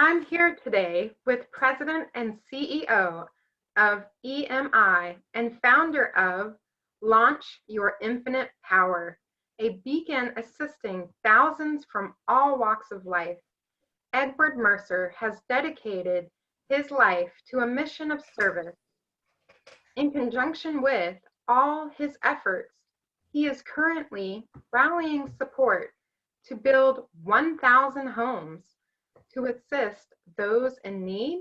I'm here today with President and CEO of EMI and founder of Launch Your Infinite Power, a beacon assisting thousands from all walks of life. Edward Mercer has dedicated his life to a mission of service. In conjunction with all his efforts, he is currently rallying support to build 1,000 homes to assist those in need,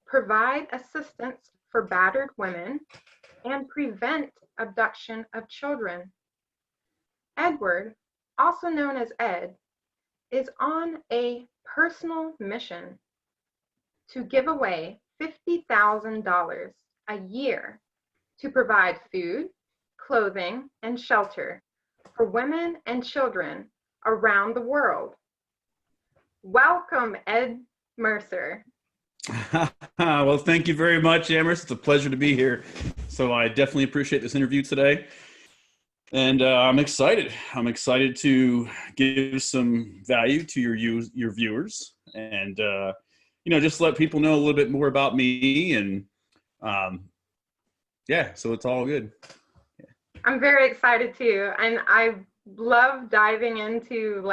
provide assistance for battered women, and prevent abduction of children. Edward, also known as Ed, is on a personal mission to give away $50,000 a year to provide food, clothing, and shelter for women and children around the world. Welcome, Ed Mercer. Well, thank you very much, Amherst. It's a pleasure to be here. So I definitely appreciate this interview today. And I'm excited. I'm excited to give some value to your viewers and, just let people know a little bit more about me. And so it's all good. I'm very excited too. And I love diving into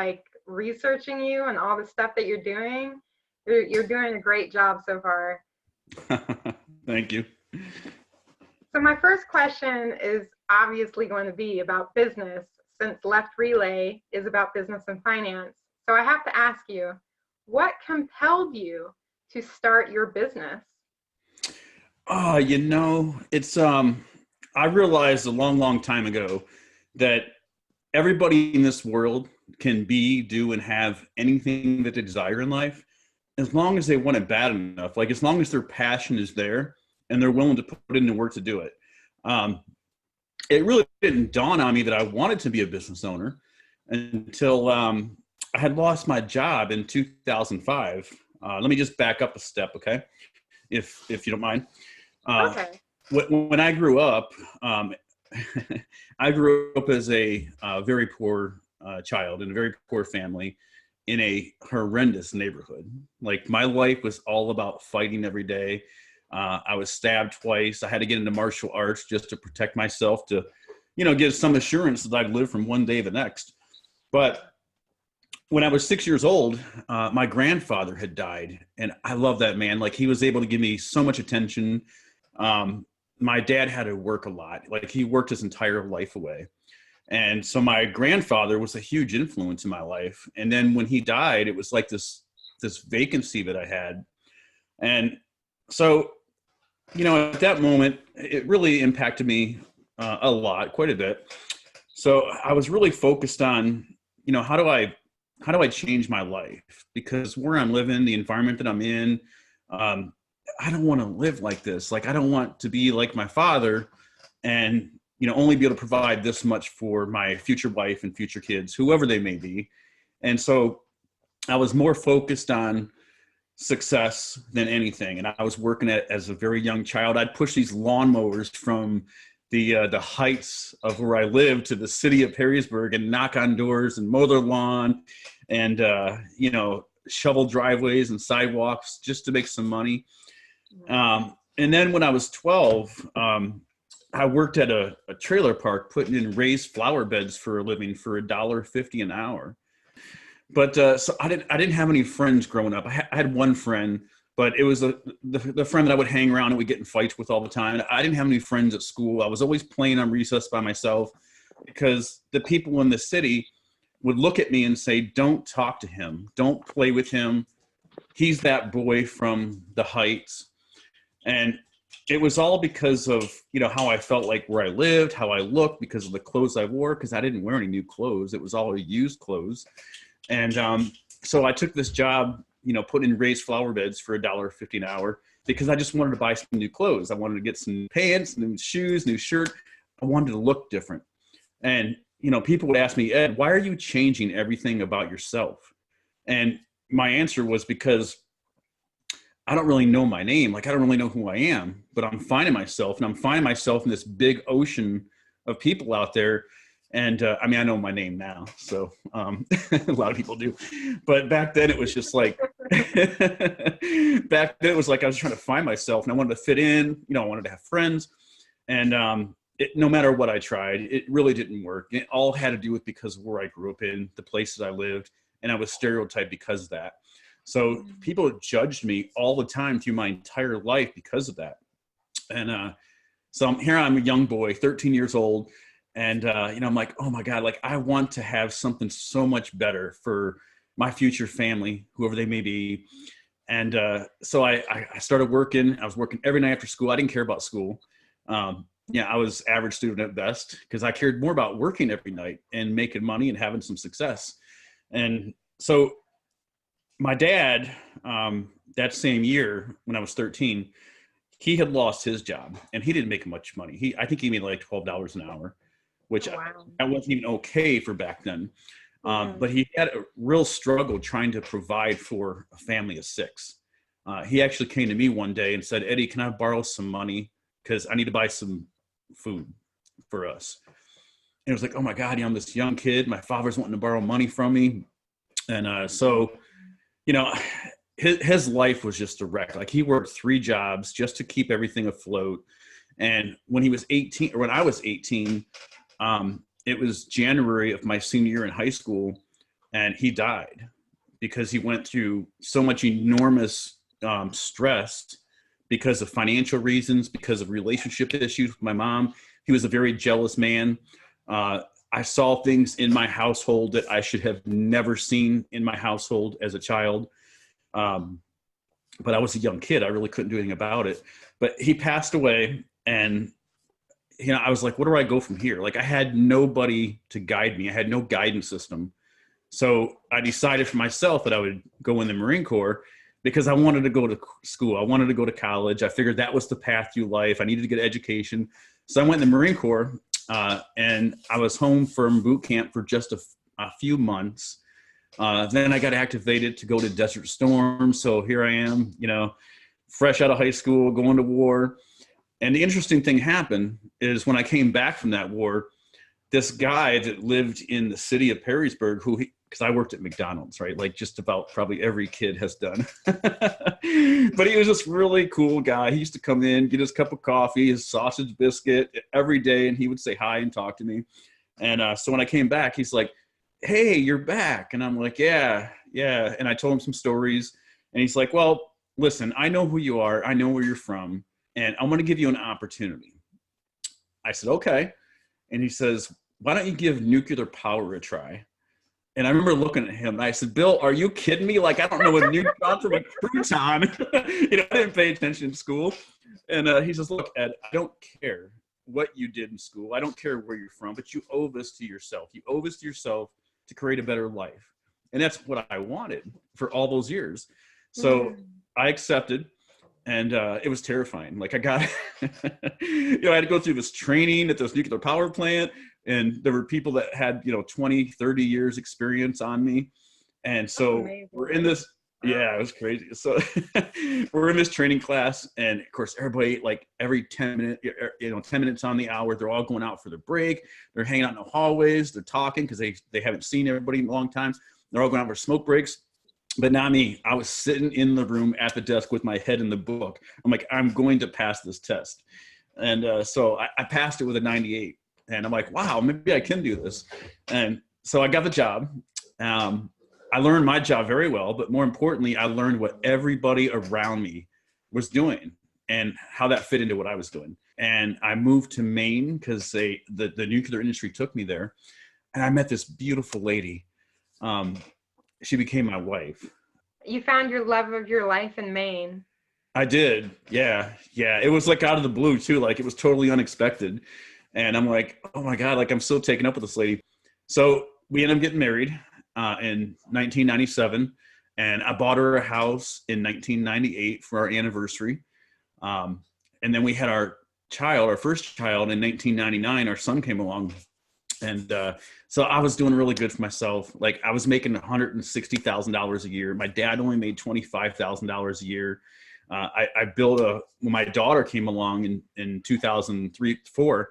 researching you and all the stuff that you're doing. You're doing a great job so far. Thank you. So my first question is obviously going to be about business, since LeftRelay is about business and finance. So I have to ask you, what compelled you to start your business? It's I realized a long time ago that everybody in this world can be, do, and have anything that they desire in life, as long as they want it bad enough. As long as their passion is there and they're willing to put in the work to do it. It really didn't dawn on me that I wanted to be a business owner until I had lost my job in 2005. Let me just back up a step, okay? If you don't mind. Okay. When I grew up, I grew up as a very poor child in a very poor family in a horrendous neighborhood. My life was all about fighting every day. I was stabbed twice. I had to get into martial arts just to protect myself, to, give some assurance that I'd live from one day to the next. But when I was 6 years old, my grandfather had died. And I love that man. He was able to give me so much attention. My dad had to work a lot. He worked his entire life away. And so my grandfather was a huge influence in my life. And then when he died, it was like this vacancy that I had. And so, at that moment, it really impacted me a lot, quite a bit. So I was really focused on, how do I change my life? Because where I'm living, the environment that I'm in, I don't want to live like this. I don't want to be like my father and, only be able to provide this much for my future wife and future kids, whoever they may be. And so I was more focused on success than anything. And I was working as a very young child. I'd push these lawnmowers from the heights of where I lived to the city of Perrysburg and knock on doors and mow their lawn and, shovel driveways and sidewalks just to make some money. And then when I was 12, I worked at a trailer park putting in raised flower beds for a living for $1.50 an hour. But so I didn't have any friends growing up. I had one friend, but it was the friend that I would hang around and would get in fights with all the time. I didn't have any friends at school. I was always playing on recess by myself because the people in the city would look at me and say, "Don't talk to him. Don't play with him. He's that boy from the heights." And it was all because of, how I felt like where I lived, how I looked, because of the clothes I wore, because I didn't wear any new clothes. It was all used clothes. And so I took this job, putting in raised flower beds for $1.50 an hour because I just wanted to buy some new clothes. I wanted to get some pants, new shoes, new shirt. I wanted to look different. And, people would ask me, "Ed, why are you changing everything about yourself?" And my answer was because I don't really know my name. I don't really know who I am, but I'm finding myself, and I'm finding myself in this big ocean of people out there. And I know my name now, so a lot of people do. But back then it was just Back then it was like I was trying to find myself and I wanted to fit in, I wanted to have friends. And no matter what I tried, it really didn't work. It all had to do with because of where I grew up in, the places I lived, and I was stereotyped because of that. So people judged me all the time through my entire life because of that. And so I'm a young boy, 13 years old. And, I'm like, oh my God, like I want to have something so much better for my future family, whoever they may be. And so I started working. I was working every night after school. I didn't care about school. I was average student at best because I cared more about working every night and making money and having some success. And so my dad, that same year when I was 13, he had lost his job and he didn't make much money. I think he made like $12 an hour, which that wasn't even okay for back then. But he had a real struggle trying to provide for a family of 6. He actually came to me one day and said, Eddie, can I borrow some money? Because I need to buy some food for us. And it was like, oh my God, I'm this young kid. My father's wanting to borrow money from me. And so his life was just a wreck. Like he worked 3 jobs just to keep everything afloat. And when he was 18, or when I was 18, it was January of my senior year in high school, and he died because he went through so much enormous stress because of financial reasons, because of relationship issues with my mom. He was a very jealous man. I saw things in my household that I should have never seen in my household as a child. But I was a young kid. I really couldn't do anything about it. But he passed away, and I was like, where do I go from here? Like I had nobody to guide me. I had no guidance system. So I decided for myself that I would go in the Marine Corps because I wanted to go to school. I wanted to go to college. I figured that was the path through life. I needed to get education. So I went in the Marine Corps, and I was home from boot camp for just a few months. Then I got activated to go to Desert Storm. So here I am, fresh out of high school, going to war. And the interesting thing happened is when I came back from that war, this guy that lived in the city of Perrysburg, because I worked at McDonald's, right? Like just about probably every kid has done. But he was this really cool guy. He used to come in, get his cup of coffee, his sausage biscuit every day, and he would say hi and talk to me. And so when I came back, he's like, hey, you're back. And I'm like, yeah. And I told him some stories. And he's like, well, listen, I know who you are. I know where you're from. And I'm going to give you an opportunity. I said, okay. And he says, why don't you give nuclear power a try? And I remember looking at him and I said, Bill, are you kidding me? Like, I don't know a neutron from a crouton. I didn't pay attention in school. And he says, look, Ed, I don't care what you did in school. I don't care where you're from, but you owe this to yourself. You owe this to yourself to create a better life. And that's what I wanted for all those years. So I accepted. And it was terrifying. Like I got, I had to go through this training at this nuclear power plant. And there were people that had, 20, 30 years experience on me. And so we're in this, it was crazy. So we're in this training class. And of course, everybody, like every 10 minutes, 10 minutes on the hour, they're all going out for their break. They're hanging out in the hallways. They're talking because they haven't seen everybody in a long time. They're all going out for smoke breaks. But not me. I was sitting in the room at the desk with my head in the book. I'm like, I'm going to pass this test. And so I passed it with a 98. And I'm like, wow, maybe I can do this. And so I got the job. I learned my job very well. But more importantly, I learned what everybody around me was doing and how that fit into what I was doing. And I moved to Maine because the nuclear industry took me there. And I met this beautiful lady. She became my wife. You found your love of your life in Maine. I did. Yeah. It was like out of the blue too. Like it was totally unexpected. And I'm like, oh my God, like I'm so taken up with this lady. So we ended up getting married in 1997. And I bought her a house in 1998 for our anniversary. And then we had our first child in 1999. Our son came along. And so I was doing really good for myself. Like I was making $160,000 a year. My dad only made $25,000 a year. I built when my daughter came along in 2003-4,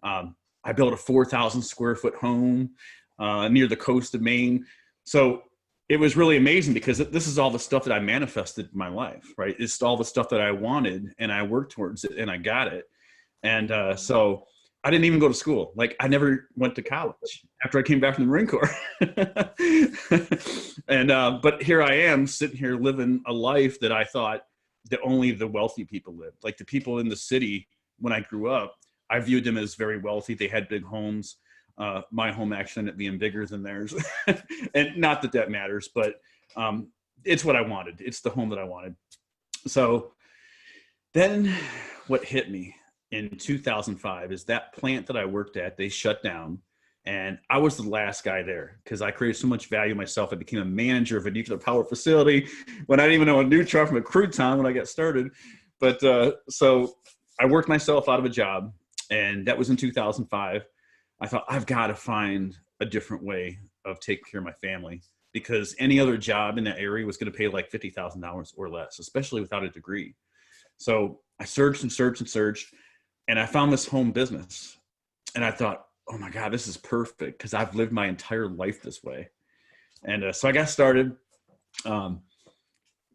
I built a 4,000 square foot home near the coast of Maine. So it was really amazing because this is all the stuff that I manifested in my life, right? It's all the stuff that I wanted, and I worked towards it, and I got it. And so I didn't even go to school. Like, I never went to college after I came back from the Marine Corps. And but here I am sitting here living a life that I thought that only the wealthy people lived. Like, the people in the city when I grew up, I viewed them as very wealthy. They had big homes. My home actually ended up being bigger than theirs. And not that that matters, but it's what I wanted. It's the home that I wanted. So then what hit me in 2005 is that plant that I worked at, they shut down. And I was the last guy there because I created so much value myself. I became a manager of a nuclear power facility when I didn't even know a neutron from a crouton when I got started. But so I worked myself out of a job, and that was in 2005. I thought, I've got to find a different way of taking care of my family, because any other job in that area was going to pay like $50,000 or less, especially without a degree. So I searched and searched and searched, and I found this home business. And I thought, oh my God, this is perfect because I've lived my entire life this way. And so I got started.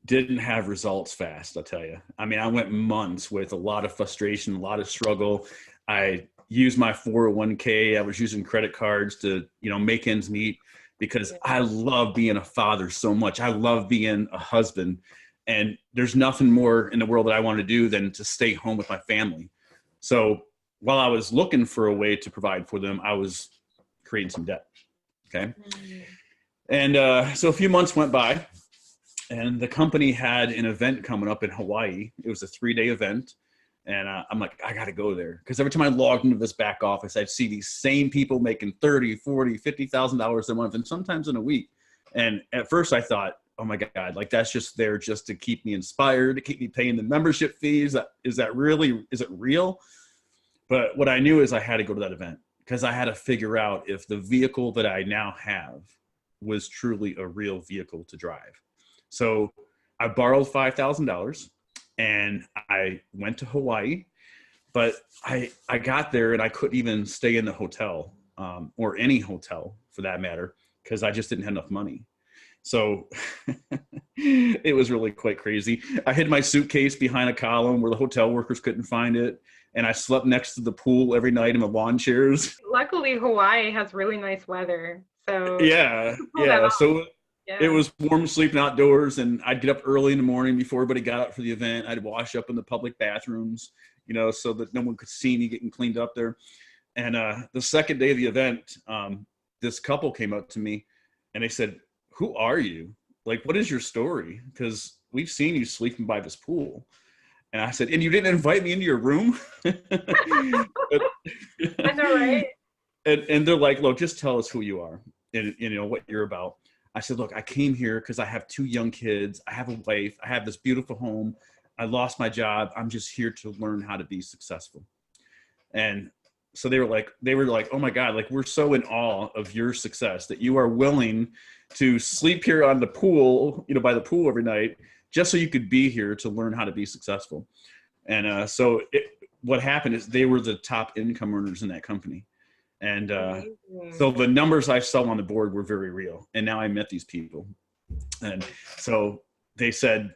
Didn't have results fast, I'll tell you. I mean, I went months with a lot of frustration, a lot of struggle. I used my 401k. I was using credit cards to, make ends meet, because I love being a father so much. I love being a husband. And there's nothing more in the world that I want to do than to stay home with my family. So while I was looking for a way to provide for them, I was creating some debt. Okay. And so a few months went by, and the company had an event coming up in Hawaii. It was a 3-day event. And I'm like, I got to go there. Because every time I logged into this back office, I'd see these same people making $30,000, $40,000, $50,000 a month, and sometimes in a week. And at first I thought, oh my God, like, that's just there just to keep me inspired, to keep me paying the membership fees. Is it real? But what I knew is I had to go to that event, because I had to figure out if the vehicle that I now have was truly a real vehicle to drive. So I borrowed $5,000 and I went to Hawaii, but I got there and I couldn't even stay in the hotel, or any hotel for that matter, because I just didn't have enough money. So it was really quite crazy. I hid my suitcase behind a column where the hotel workers couldn't find it. And I slept next to the pool every night in the lawn chairs. Luckily, Hawaii has really nice weather. So yeah. So it was warm sleeping outdoors, and I'd get up early in the morning before everybody got up for the event. I'd wash up in the public bathrooms, so that no one could see me getting cleaned up there. And the second day of the event, this couple came up to me and they said, "Who are you? Like, what is your story? Because we've seen you sleeping by this pool." And I said, "And you didn't invite me into your room?" I know, right? And they're like, "Look, just tell us who you are and what you're about." I said, "Look, I came here because I have 2 young kids. I have a wife. I have this beautiful home. I lost my job. I'm just here to learn how to be successful." And so they were like, "Oh my God, like, we're so in awe of your success that you are willing to sleep here on the pool, by the pool every night, just so you could be here to learn how to be successful." And so what happened is they were the top income earners in that company. And so the numbers I saw on the board were very real. And now I met these people. And so they said,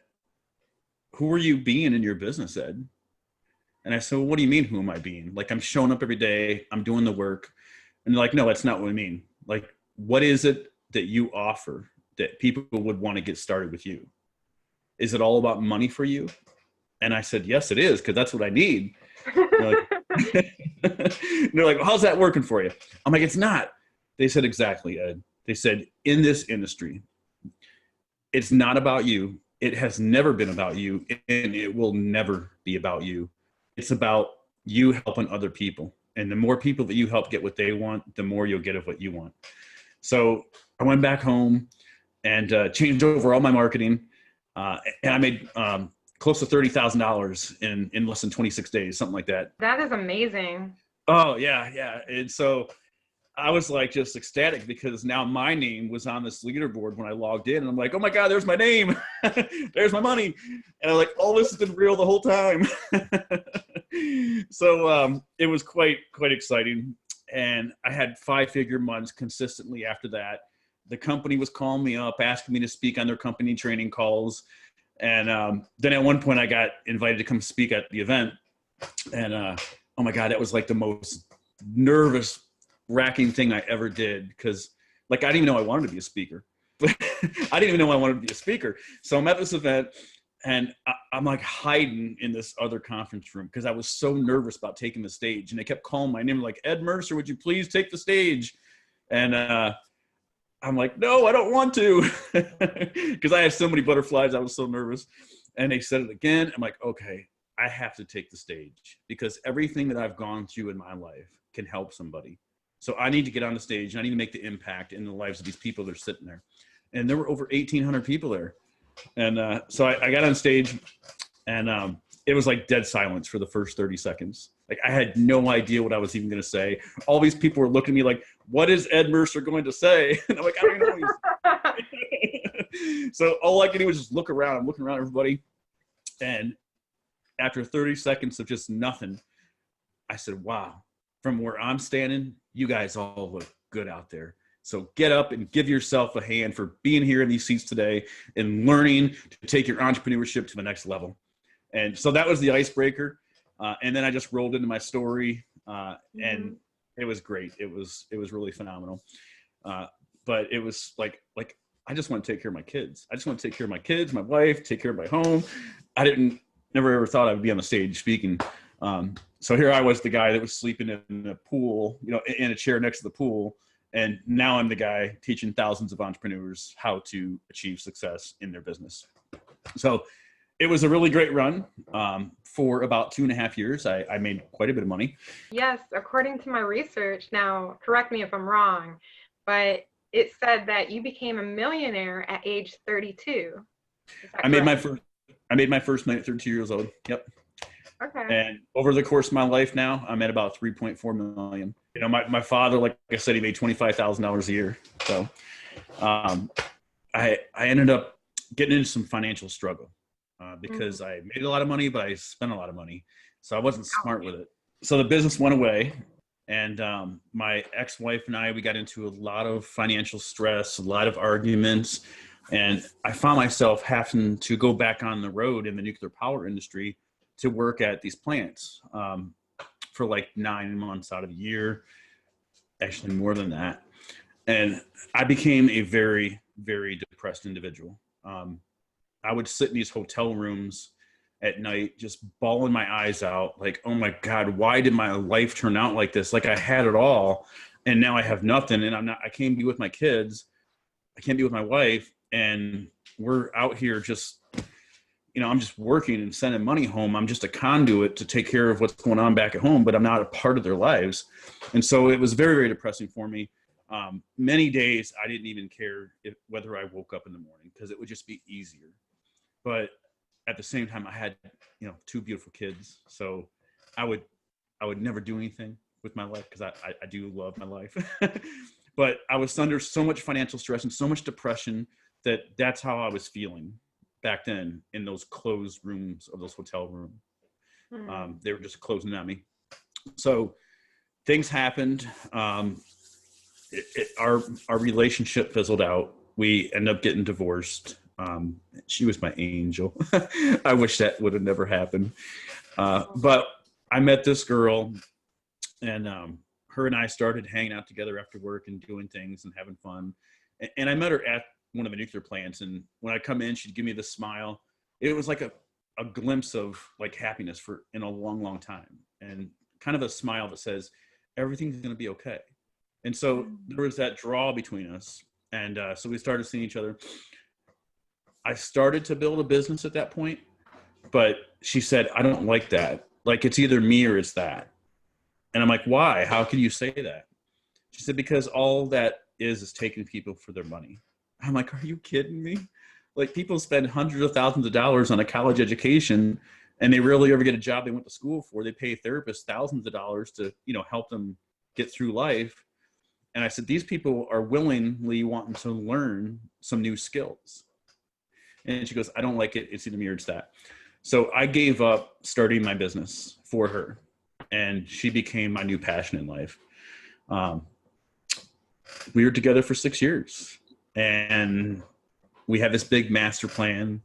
"Who are you being in your business, Ed?" And I said, "Well, what do you mean, who am I being? Like, I'm showing up every day. I'm doing the work." And they're like, "No, that's not what I mean. Like, what is it that you offer that people would want to get started with you? Is it all about money for you?" And I said, "Yes, it is, because that's what I need." They're like, they're like, "Well, how's that working for you?" I'm like, "It's not." They said, "Exactly, Ed." They said, "In this industry, it's not about you. It has never been about you, and it will never be about you. It's about you helping other people. And the more people that you help get what they want, the more you'll get of what you want." So I went back home and changed over all my marketing. And I made close to $30,000 in less than 26 days, something like that. That is amazing. Oh, yeah. And so I was like just ecstatic, because now my name was on this leaderboard when I logged in. And I'm like, oh my God, there's my name. There's my money. And I'm like, oh, this has been real the whole time. So it was quite exciting. And I had 5-figure months consistently after that. the company was calling me up, asking me to speak on their company training calls. And then at one point I got invited to come speak at the event. And oh my God, that was like the most nervous wracking thing I ever did. Cause like, I didn't even know I wanted to be a speaker. I didn't even know I wanted to be a speaker. So I'm at this event and I'm like hiding in this other conference room because I was so nervous about taking the stage. And they kept calling my name like, Ed Mercer, would you please take the stage? And I'm like, no, I don't want to, because I had so many butterflies. I was so nervous. And they said it again. I'm like, okay, I have to take the stage because everything that I've gone through in my life can help somebody. So I need to get on the stage and I need to make the impact in the lives of these people that are sitting there. And there were over 1,800 people there. And so I got on stage and it was like dead silence for the first 30 seconds. Like I had no idea what I was even going to say. All these people were looking at me like, what is Ed Mercer going to say? And I'm like, I don't even know what he's So all I could do was just look around. I'm looking around at everybody. And after 30 seconds of just nothing, I said, wow, from where I'm standing, you guys all look good out there. So get up and give yourself a hand for being here in these seats today and learning to take your entrepreneurship to the next level. And so that was the icebreaker. And then I just rolled into my story and it was great. It was really phenomenal. But it was like, I just want to take care of my kids. I just want to take care of my kids, my wife, take care of my home. I never ever thought I would be on the stage speaking. So here I was, the guy that was sleeping in a pool, in a chair next to the pool. And now I'm the guy teaching thousands of entrepreneurs how to achieve success in their business. So it was a really great run. For about 2.5 years, I made quite a bit of money. Yes, according to my research, now correct me if I'm wrong, but it said that you became a millionaire at age 32. I made my first money at 32 years old. Yep. Okay. And over the course of my life now, I'm at about 3.4 million. My father, like I said, he made $25,000 a year. So I ended up getting into some financial struggle because I made a lot of money, but I spent a lot of money. So I wasn't smart with it. So the business went away. And my ex-wife and we got into a lot of financial stress, a lot of arguments. And I found myself having to go back on the road in the nuclear power industry to work at these plants for like 9 months out of the year, actually more than that. And I became a very, very depressed individual. I would sit in these hotel rooms at night, just bawling my eyes out like, oh my God, why did my life turn out like this? Like I had it all and now I have nothing and I can't be with my kids. I can't be with my wife. And we're out here just, I'm just working and sending money home. I'm just a conduit to take care of what's going on back at home, but I'm not a part of their lives. And so it was very, very depressing for me. Many days I didn't even care whether I woke up in the morning because it would just be easier. But at the same time, I had, 2 beautiful kids. So I would never do anything with my life because I do love my life. But I was under so much financial stress and so much depression that's how I was feeling back then in those closed rooms of those hotel rooms. They were just closing at me. So things happened. Our relationship fizzled out. We ended up getting divorced. She was my angel. I wish that would have never happened. But I met this girl and her and I started hanging out together after work and doing things and having fun. And I met her at one of the nuclear plants. And when I come in, she'd give me this smile. It was like a glimpse of like happiness in a long, long time. And kind of a smile that says, everything's going to be okay. And so there was that draw between us. And so we started seeing each other. I started to build a business at that point, but she said, I don't like that. Like it's either me or it's that. And I'm like, why? How can you say that? She said, because all that is taking people for their money. I'm like, are you kidding me? Like people spend hundreds of thousands of dollars on a college education and they rarely ever get a job they went to school for. They pay therapists thousands of dollars to, help them get through life. And I said, these people are willingly wanting to learn some new skills. And she goes, I don't like it. It's either me or it's that. So I gave up starting my business for her. And she became my new passion in life. We were together for 6 years. And we had this big master plan.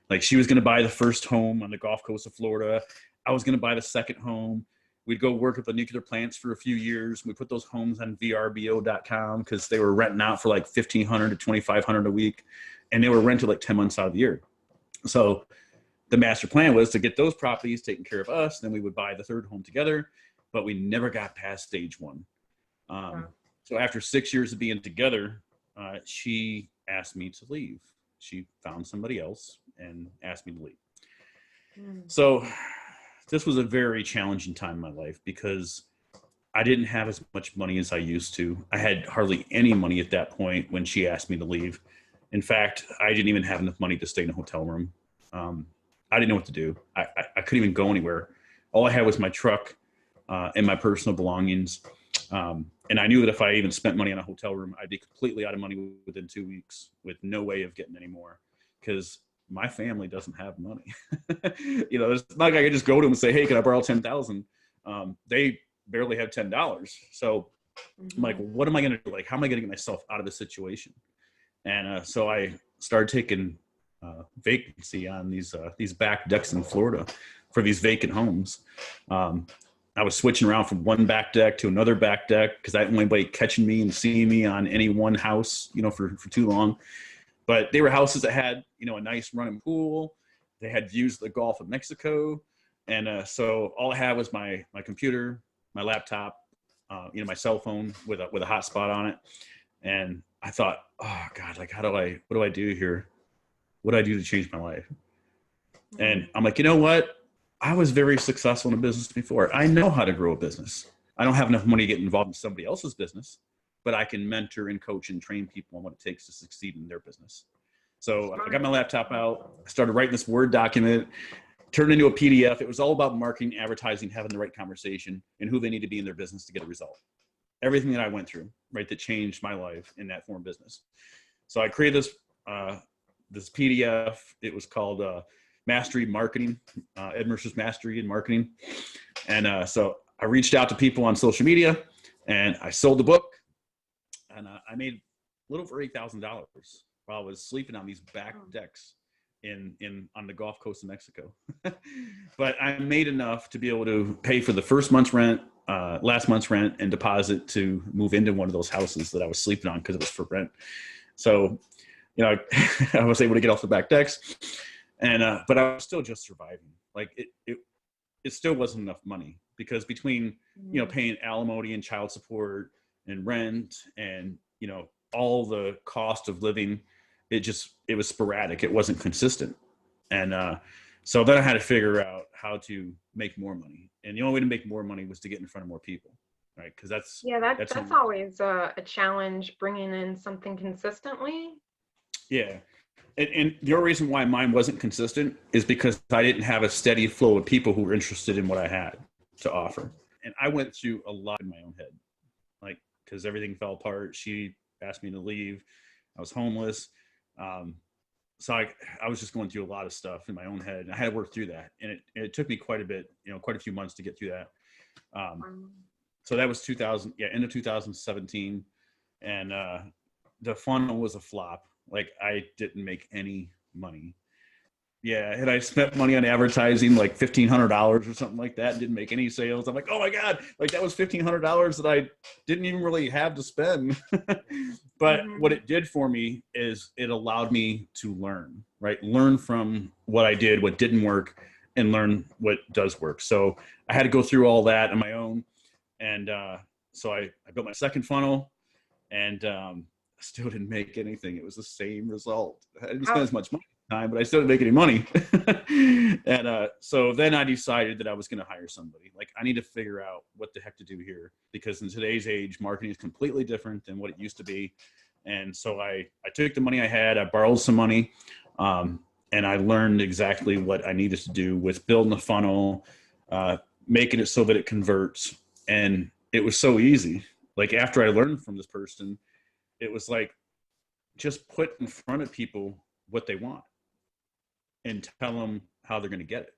Like, she was going to buy the first home on the Gulf Coast of Florida. I was going to buy the second home. We'd go work at the nuclear plants for a few years. We put those homes on VRBO.com because they were renting out for like $1,500 to $2,500 a week. And they were rented like 10 months out of the year. So the master plan was to get those properties taken care of us. Then we would buy the third home together, but we never got past stage one. So after 6 years of being together, she asked me to leave. She found somebody else and asked me to leave. So this was a very challenging time in my life because I didn't have as much money as I used to. I had hardly any money at that point when she asked me to leave. In fact, I didn't even have enough money to stay in a hotel room. I didn't know what to do. I couldn't even go anywhere. All I had was my truck and my personal belongings. And I knew that if I even spent money on a hotel room, I'd be completely out of money within 2 weeks with no way of getting any more because my family doesn't have money. It's not like I could just go to them and say, hey, can I borrow $10,000? They barely have $10. So I'm like, what am I going to do? Like, how am I going to get myself out of this situation? And so I started taking vacancy on these back decks in Florida for these vacant homes. I was switching around from one back deck to another back deck because I didn't want anybody catching me and seeing me on any one house, for too long. But they were houses that had, a nice running pool. They had views of the Gulf of Mexico. And so all I had was my computer, my laptop, my cell phone with a hotspot on it. And I thought, oh God, like, what do I do here? What do I do to change my life? And I'm like, you know what? I was very successful in a business before. I know how to grow a business. I don't have enough money to get involved in somebody else's business, but I can mentor and coach and train people on what it takes to succeed in their business. So I got my laptop out, I started writing this Word document, turned it into a PDF. It was all about marketing, advertising, having the right conversation, and who they need to be in their business to get a result. Everything that I went through, right, that changed my life in that form of business. So I created this PDF. It was called Mastery Marketing, Ed Mercer's Mastery in Marketing. And so I reached out to people on social media and I sold the book, and I made a little over $8,000 while I was sleeping on these back decks on the Gulf Coast of Mexico. But I made enough to be able to pay for the first month's rent, last month's rent, and deposit to move into one of those houses that I was sleeping on because it was for rent. So, I was able to get off the back decks. And but I was still just surviving. Like it still wasn't enough money because between paying alimony and child support and rent and all the cost of living, it was sporadic. It wasn't consistent. And so then I had to figure out how to make more money. And the only way to make more money was to get in front of more people, right? Because that's always a challenge, bringing in something consistently. Yeah. And the only reason why mine wasn't consistent is because I didn't have a steady flow of people who were interested in what I had to offer. And I went through a lot in my own head, like, because everything fell apart. She asked me to leave. I was homeless. So I was just going through a lot of stuff in my own head. And I had to work through that. And it took me quite a few months to get through that. So that was end of 2017. And the funnel was a flop. Like, I didn't make any money. Yeah, and I spent money on advertising, like $1,500 or something like that, and didn't make any sales. I'm like, oh my God, like that was $1,500 that I didn't even really have to spend. But what it did for me is it allowed me to learn, right? Learn from what I did, what didn't work, and learn what does work. So I had to go through all that on my own. And so I built my second funnel, and still didn't make anything. It was the same result. I didn't spend as much money at the time, but I still didn't make any money. And so then I decided that I was going to hire somebody. Like, I need to figure out what the heck to do here, because in today's age, marketing is completely different than what it used to be. And so I took the money I had, I borrowed some money, and I learned exactly what I needed to do with building a funnel, making it so that it converts. And it was so easy. Like, after I learned from this person, it was like, just put in front of people what they want and tell them how they're going to get it.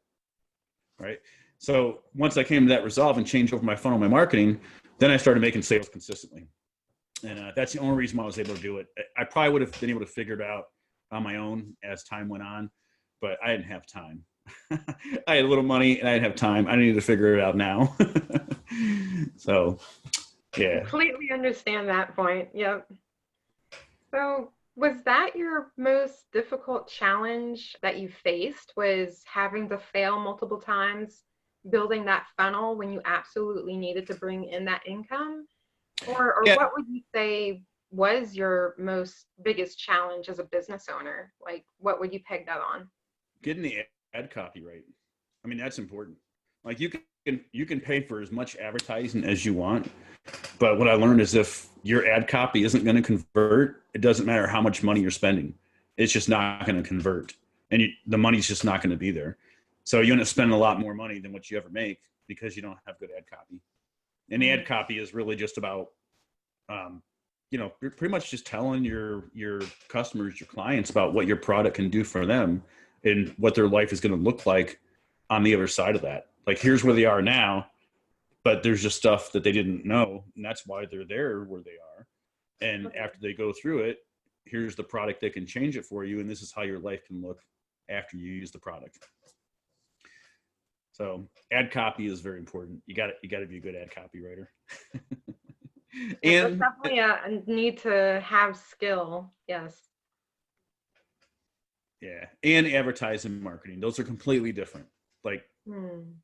Right. So once I came to that resolve and changed over my funnel, my marketing, then I started making sales consistently. And that's the only reason why I was able to do it. I probably would have been able to figure it out on my own as time went on, but I didn't have time. I had a little money and I didn't have time. I needed to figure it out now. So, yeah. Completely understand that point. Yep. So, was that your most difficult challenge that you faced, was having to fail multiple times building that funnel when you absolutely needed to bring in that income? Or Yeah. what would you say was your most biggest challenge as a business owner? Like, what would you peg that on? Getting the ad copy right. I mean, that's important. Like you can pay for as much advertising as you want, but what I learned is if your ad copy isn't going to convert, it doesn't matter how much money you're spending. It's just not going to convert, and the money's just not going to be there. So you end up spending a lot more money than what you ever make because you don't have good ad copy. And the ad copy is really just about, you're pretty much just telling your customers, your clients, about what your product can do for them and what their life is going to look like on the other side of that. Like, here's where they are now, but there's just stuff that they didn't know, and that's why they're there where they are. And after they go through it, here's the product that can change it for you, and this is how your life can look after you use the product. So ad copy is very important. You got to be a good ad copywriter. And that's definitely a need to have skill. Yes. Yeah. And advertising and marketing. Those are completely different. Like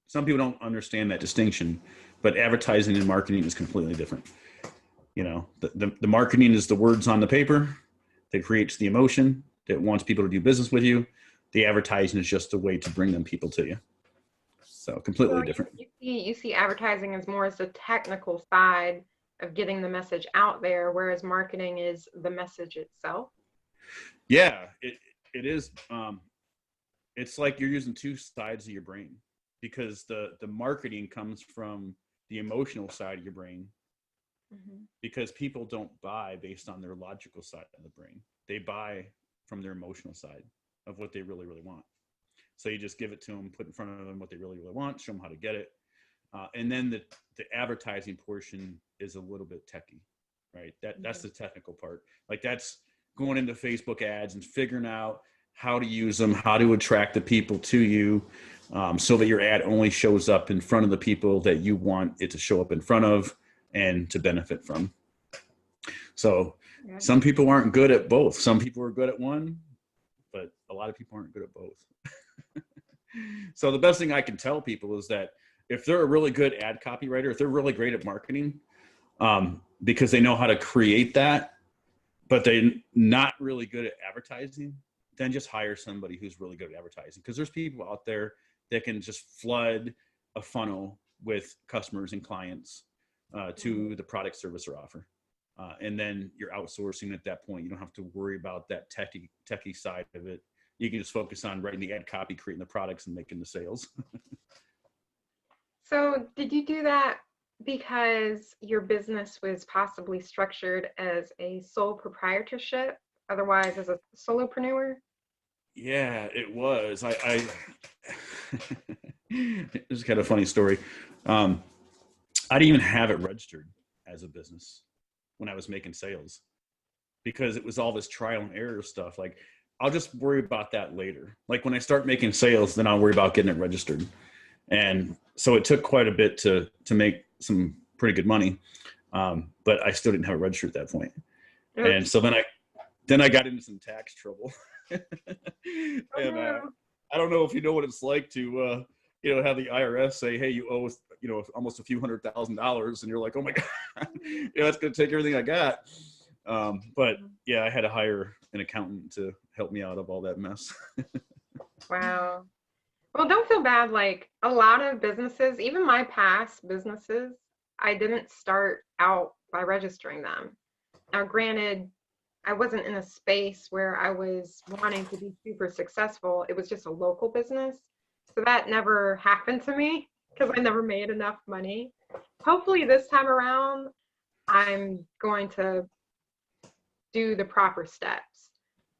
some people don't understand that distinction, but advertising and marketing is completely different. The marketing is the words on the paper that creates the emotion that wants people to do business with you. The advertising is just a way to bring them people to you. So completely different. You see advertising as more as the technical side of getting the message out there, whereas marketing is the message itself. Yeah, it is. It's like you're using two sides of your brain, because the marketing comes from the emotional side of your brain, because people don't buy based on their logical side of the brain. They buy from their emotional side of what they really, really want. So you just give it to them, put in front of them what they really, really want, show them how to get it. And then the advertising portion is a little bit techie, right? That's the technical part. Like, that's going into Facebook ads and figuring out how to use them, how to attract the people to you, so that your ad only shows up in front of the people that you want it to show up in front of and to benefit from. So some people aren't good at both. Some people are good at one, but a lot of people aren't good at both. So the best thing I can tell people is that if they're a really good ad copywriter, if they're really great at marketing, because they know how to create that, but they're not really good at advertising, then just hire somebody who's really good at advertising. Because there's people out there that can just flood a funnel with customers and clients to the product, service, or offer. And then you're outsourcing at that point. You don't have to worry about that techie side of it. You can just focus on writing the ad copy, creating the products, and making the sales. So did you do that because your business was possibly structured as a sole proprietorship, otherwise as a solopreneur? Yeah, it was. It's kind of a funny story. I didn't even have it registered as a business when I was making sales, because it was all this trial and error stuff. Like, I'll just worry about that later. Like, when I start making sales, then I'll worry about getting it registered. And so it took quite a bit to make some pretty good money. But I still didn't have it registered at that point. Oops. And so then I got into some tax trouble. And I don't know if you know what it's like to have the IRS say, hey, you owe us, almost a few $100,000, and you're like, oh my God, that's going to take everything I got. But yeah, I had to hire an accountant to help me out of all that mess. Wow. Well, don't feel bad. Like, a lot of businesses, even my past businesses, I didn't start out by registering them. Now, granted, I wasn't in a space where I was wanting to be super successful. It was just a local business. So that never happened to me because I never made enough money. Hopefully this time around, I'm going to do the proper steps.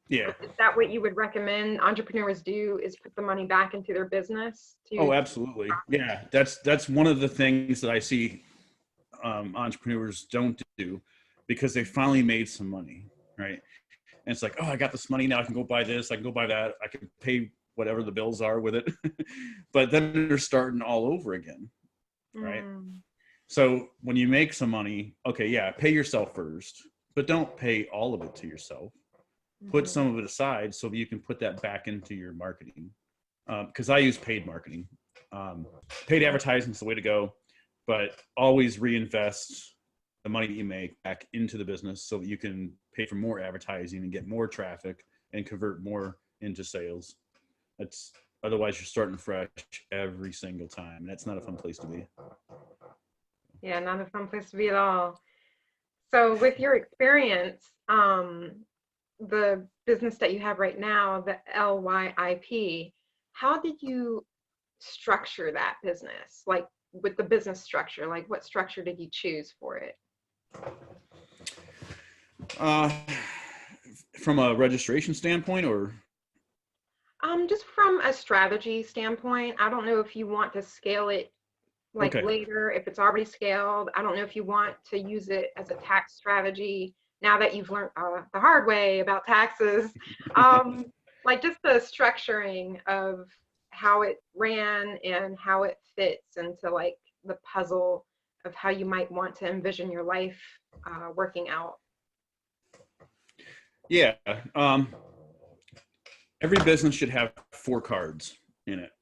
Yeah. Is that what you would recommend entrepreneurs do, is put the money back into their business? Oh, absolutely. Yeah. That's one of the things that I see entrepreneurs don't do, because they finally made some money, right? And it's like, oh, I got this money now. I can go buy this. I can go buy that. I can pay whatever the bills are with it. But then they're starting all over again, right? So when you make some money, okay, yeah, pay yourself first, but don't pay all of it to yourself. Put some of it aside so that you can put that back into your marketing. Because I use paid marketing. Paid advertising is the way to go, but always reinvest the money that you make back into the business so that you can pay for more advertising and get more traffic and convert more into sales. That's otherwise you're starting fresh every single time. And that's not a fun place to be. Yeah, not a fun place to be at all. So with your experience, the business that you have right now, the LYIP, how did you structure that business? Like with the business structure, like what structure did you choose for it? From a registration standpoint, or? Just from a strategy standpoint, I don't know if you want to scale it like later, if it's already scaled. I don't know if you want to use it as a tax strategy now that you've learned the hard way about taxes. Like just the structuring of how it ran and how it fits into like the puzzle of how you might want to envision your life working out. Yeah. Every business should have 4 cards in it.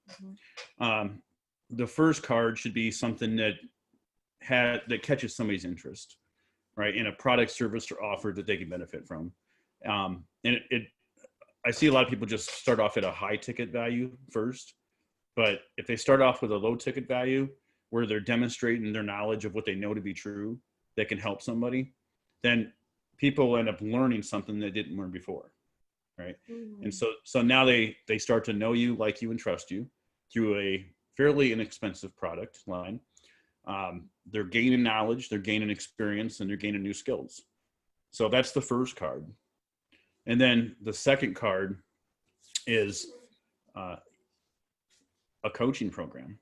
The first card should be something that catches somebody's interest, right? In a product, service, or offer that they can benefit from. And I see a lot of people just start off at a high ticket value first, but if they start off with a low ticket value where they're demonstrating their knowledge of what they know to be true that can help somebody, then people end up learning something they didn't learn before, right? And so now they start to know you, like you, and trust you through a fairly inexpensive product line. They're gaining knowledge, they're gaining experience, and they're gaining new skills. So that's the first card. And then the second card is a coaching program,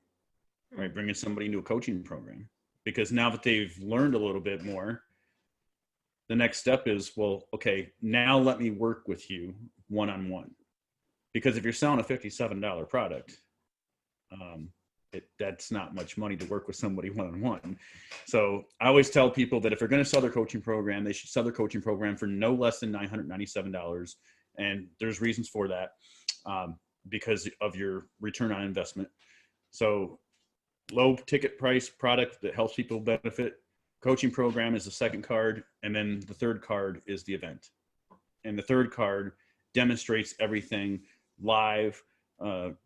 right? Bringing somebody into a coaching program, because now that they've learned a little bit more, the next step is, well, okay, now let me work with you one-on-one. Because if you're selling a $57 product, that's not much money to work with somebody one-on-one. So I always tell people that if they're going to sell their coaching program, they should sell their coaching program for no less than $997. And there's reasons for that, because of your return on investment. So low ticket price product that helps people benefit. Coaching program is the second card. And then the third card is the event. And the third card demonstrates everything live,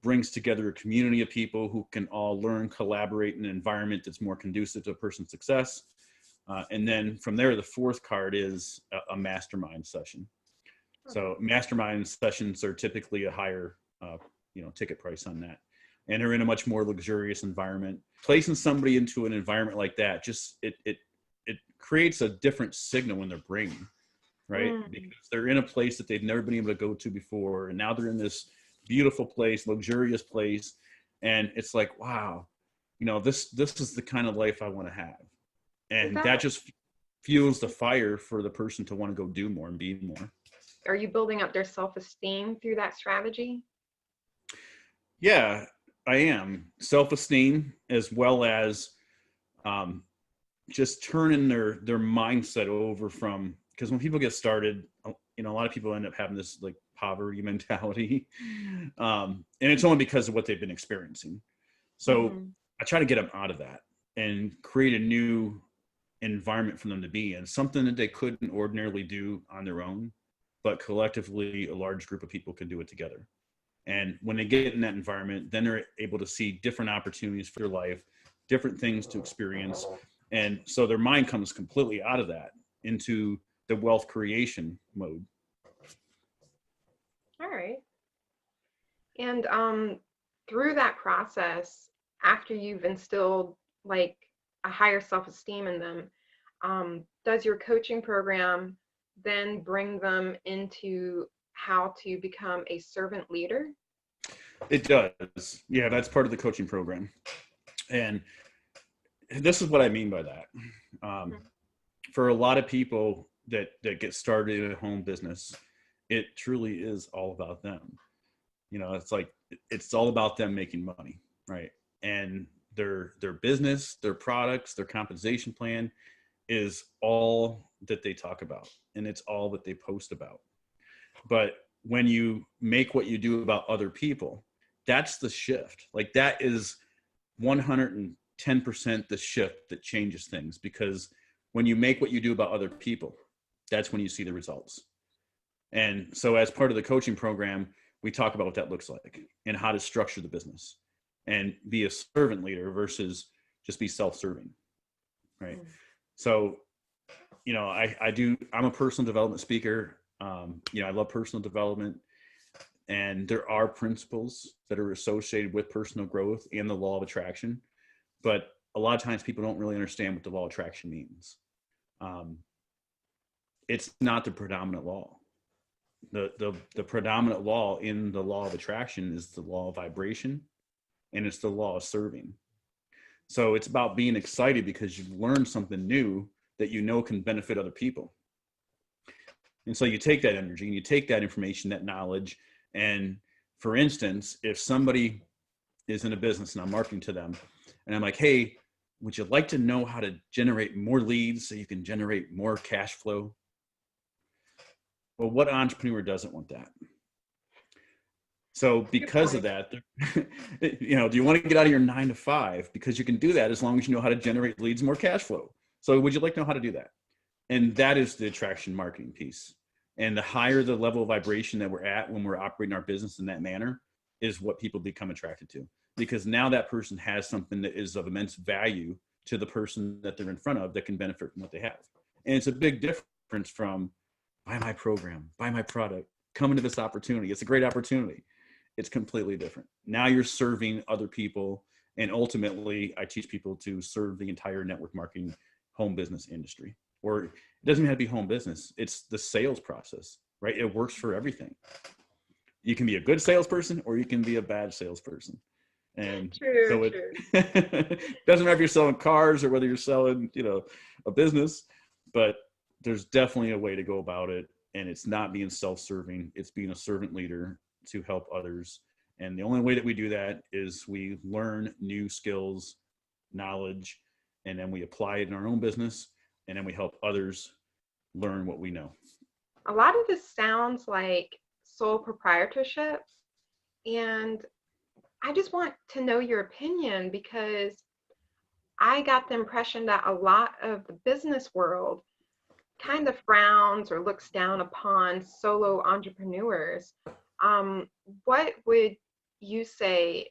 brings together a community of people who can all learn, collaborate in an environment that's more conducive to a person's success. And then from there, the fourth card is a mastermind session. So mastermind sessions are typically a higher, ticket price on that. And they're in a much more luxurious environment. Placing somebody into an environment like that, just it creates a different signal in their brain, right? Because they're in a place that they've never been able to go to before. And now they're in this beautiful place, luxurious place. And it's like, wow, this is the kind of life I want to have. And that just fuels the fire for the person to want to go do more and be more. Are you building up their self-esteem through that strategy? Yeah, I am. Self-esteem, as well as just turning their mindset over from, because when people get started, a lot of people end up having this like poverty mentality. And it's only because of what they've been experiencing. So I try to get them out of that and create a new environment for them to be in, something that they couldn't ordinarily do on their own, but collectively a large group of people can do it together. And when they get in that environment, then they're able to see different opportunities for their life, different things to experience. And so their mind comes completely out of that into the wealth creation mode. All right. And through that process, after you've instilled like a higher self-esteem in them, does your coaching program then bring them into how to become a servant leader? It does. Yeah, that's part of the coaching program. And this is what I mean by that. for a lot of people that get started in a home business, it truly is all about them. It's like, it's all about them making money, right? And their business, their products, their compensation plan is all that they talk about, and it's all that they post about. But when you make what you do about other people, that's the shift. Like, that is 110% the shift that changes things, because when you make what you do about other people, that's when you see the results. And so as part of the coaching program, we talk about what that looks like and how to structure the business and be a servant leader versus just be self-serving, right? So, I'm a personal development speaker. I love personal development, and there are principles that are associated with personal growth and the law of attraction. But a lot of times people don't really understand what the law of attraction means. It's not the predominant law. The predominant law in the law of attraction is the law of vibration, and it's the law of serving. So it's about being excited because you've learned something new that can benefit other people. And so you take that energy and you take that information, that knowledge. And for instance, if somebody is in a business and I'm marketing to them and I'm like, hey, would you like to know how to generate more leads so you can generate more cash flow? Well, what entrepreneur doesn't want that? So because of that, do you want to get out of your 9 to 5? Because you can do that as long as you know how to generate leads and more cash flow. So would you like to know how to do that? And that is the attraction marketing piece. And the higher the level of vibration that we're at when we're operating our business in that manner is what people become attracted to. Because now that person has something that is of immense value to the person that they're in front of that can benefit from what they have. And it's a big difference from buy my program, buy my product, come into this opportunity. It's a great opportunity. It's completely different. Now you're serving other people. And ultimately, I teach people to serve the entire network marketing home business industry. Or it doesn't even have to be home business. It's the sales process, right? It works for everything. You can be a good salesperson or you can be a bad salesperson. And so it doesn't matter if you're selling cars or whether you're selling, a business, but there's definitely a way to go about it. And it's not being self-serving. It's being a servant leader to help others. And the only way that we do that is we learn new skills, knowledge, and then we apply it in our own business. And then we help others learn what we know. A lot of this sounds like sole proprietorship. And I just want to know your opinion, because I got the impression that a lot of the business world kind of frowns or looks down upon solo entrepreneurs. What would you say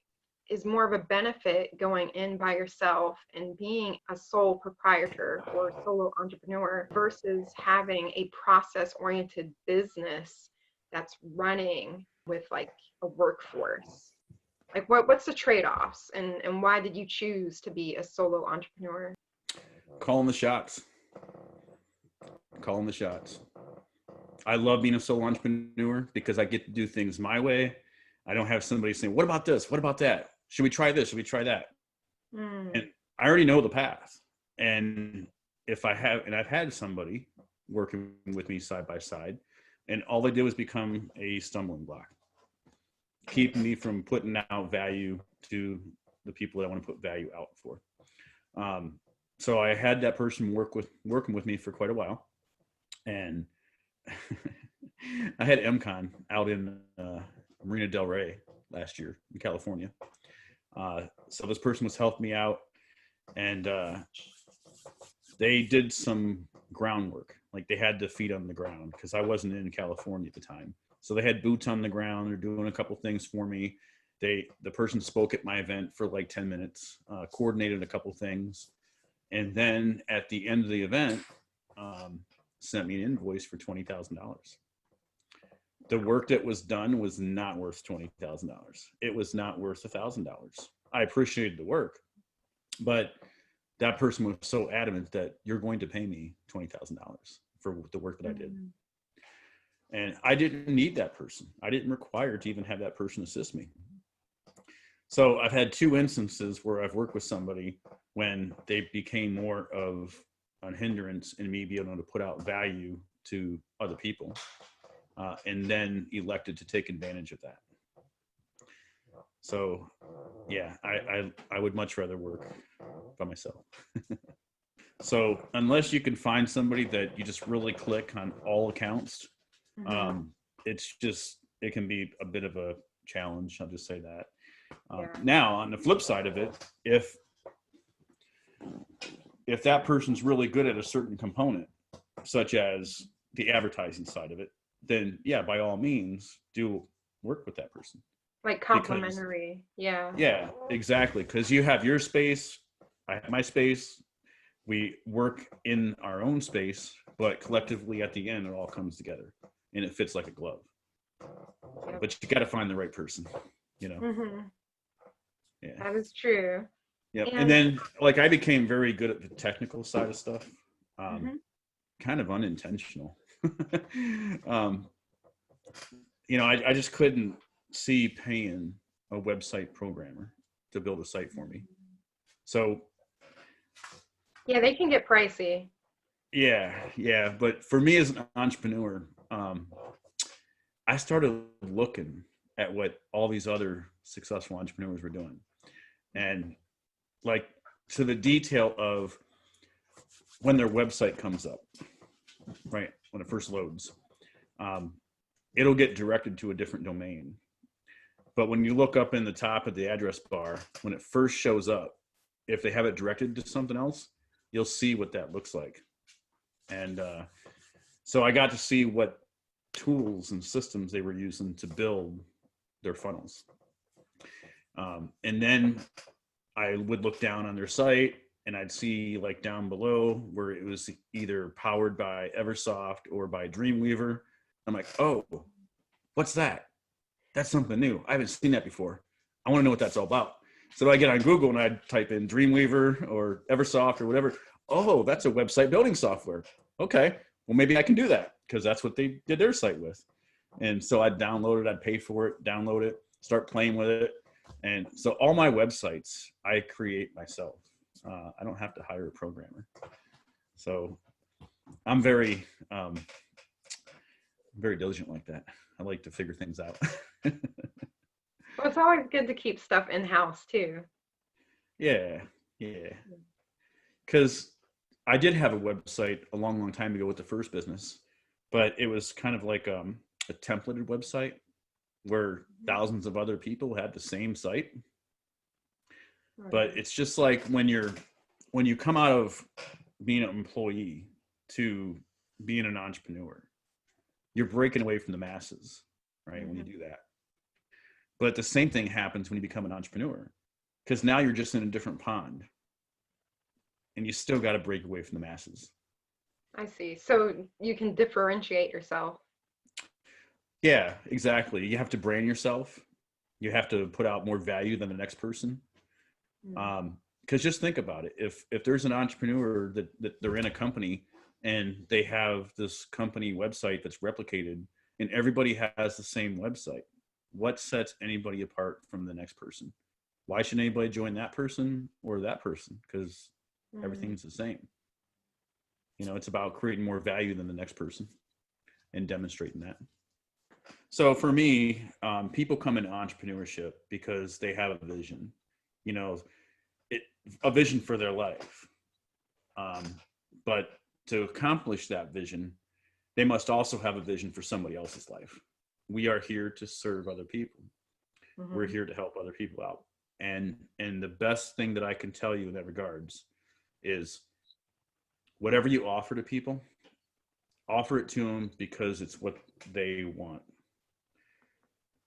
is more of a benefit going in by yourself and being a sole proprietor or solo entrepreneur versus having a process-oriented business that's running with like a workforce? Like what's the trade-offs, and why did you choose to be a solo entrepreneur? Calling the shots. I love being a solo entrepreneur because I get to do things my way. I don't have somebody saying, what about this? What about that? Should we try this? Should we try that? And I already know the path. And I've had somebody working with me side by side, and all they did was become a stumbling block, keeping me from putting out value to the people that I want to put value out for. So I had that person working with me for quite a while. And I had MCon out in Marina Del Rey last year in California. So this person was helping me out, and they did some groundwork. Like they had the feet on the ground because I wasn't in California at the time. So they had boots on the ground. They're doing a couple things for me. The person spoke at my event for like 10 minutes, coordinated a couple things. And then at the end of the event, sent me an invoice for $20,000. The work that was done was not worth $20,000. It was not worth $1,000. I appreciated the work, but that person was so adamant that you're going to pay me $20,000 for the work that I did. And I didn't need that person. I didn't require to even have that person assist me. So I've had two instances where I've worked with somebody when they became more of hindrance in me being able to put out value to other people, and then elected to take advantage of that. So yeah, I would much rather work by myself. So unless you can find somebody that you just really click on all accounts, it can be a bit of a challenge. I'll just say that. Now, on the flip side of it, if that person's really good at a certain component, such as the advertising side of it, then yeah, by all means, do work with that person. Like complementary. Yeah, exactly. Because you have your space, I have my space. We work in our own space, but collectively at the end, it all comes together and it fits like a glove. Yep. But you got to find the right person, you know? Yeah. That is true. Yeah. And then like I became very good at the technical side of stuff. Kind of unintentional. You know, I just couldn't see paying a website programmer to build a site for me. So yeah, they can get pricey. Yeah. But for me as an entrepreneur, I started looking at what all these other successful entrepreneurs were doing. And like to the detail of when their website comes up, right? When it first loads, it'll get directed to a different domain. But when you look up in the top of the address bar, when it first shows up, if they have it directed to something else, you'll see what that looks like. And so I got to see what tools and systems they were using to build their funnels. And then I would look down on their site and I'd see like down below where it was either powered by Eversoft or by Dreamweaver. I'm like, oh, what's that? That's something new. I haven't seen that before. I want to know what that's all about. So I get on Google and I'd type in Dreamweaver or Eversoft or whatever. Oh, that's a website building software. Okay, well, maybe I can do that because that's what they did their site with. And so I'd download it, I'd pay for it, download it, start playing with it. And so all my websites, I create myself. I don't have to hire a programmer. So I'm very diligent like that. I like to figure things out. Well, it's always good to keep stuff in-house too. Yeah. Because I did have a website a long time ago with the first business, but it was kind of like a templated website where thousands of other people had the same site. Right. But it's just like when you come out of being an employee to being an entrepreneur, you're breaking away from the masses, right? When you do that. But the same thing happens when you become an entrepreneur, because now you're just in a different pond and you still got to break away from the masses. I see. So you can differentiate yourself. Yeah, exactly. You have to brand yourself. You have to put out more value than the next person. Because just think about it. If there's an entrepreneur that they're in a company and they have this company website that's replicated and everybody has the same website, what sets anybody apart from the next person? Why should anybody join that person or that person? Because everything's the same. You know, it's about creating more value than the next person and demonstrating that. So for me, people come into entrepreneurship because they have a vision, you know, a vision for their life. But to accomplish that vision, they must also have a vision for somebody else's life. We are here to serve other people. We're here to help other people out. And the best thing that I can tell you in that regards is whatever you offer to people, offer it to them because it's what they want.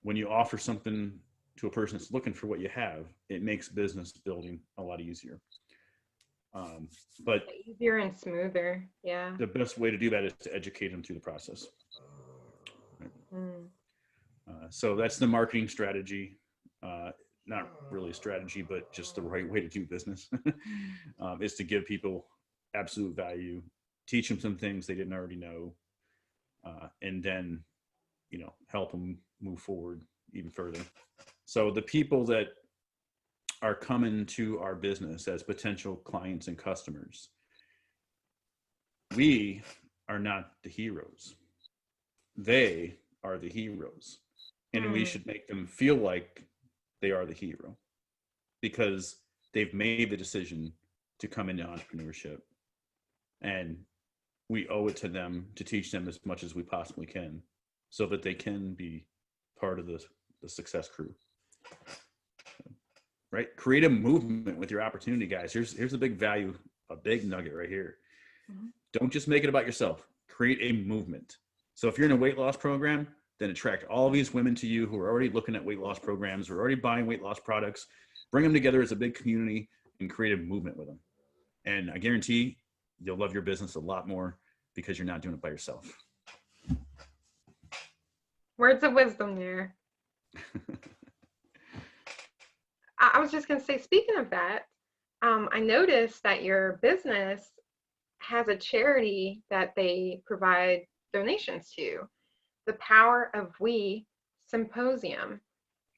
When you offer something to a person that's looking for what you have, it makes business building a lot easier. But easier and smoother. Yeah. The best way to do that is to educate them through the process. So that's the marketing strategy. Not really a strategy, but just the right way to do business is to give people absolute value, teach them some things they didn't already know, and then, you know, help them move forward even further. So the people that are coming to our business as potential clients and customers, we are not the heroes. They are the heroes. And we should make them feel like they are the hero because they've made the decision to come into entrepreneurship. And we owe it to them to teach them as much as we possibly can so that they can be part of the success crew. Right? Create a movement with your opportunity, guys. Here's a big value, a big nugget right here. Don't just make it about yourself. Create a movement. So if you're in a weight loss program, then attract all these women to you who are already looking at weight loss programs, who are already buying weight loss products. Bring them together as a big community and create a movement with them. And I guarantee you'll love your business a lot more because you're not doing it by yourself. Words of wisdom there. I was just going to say, speaking of that, I noticed that your business has a charity that they provide donations to, the Power of We Symposium.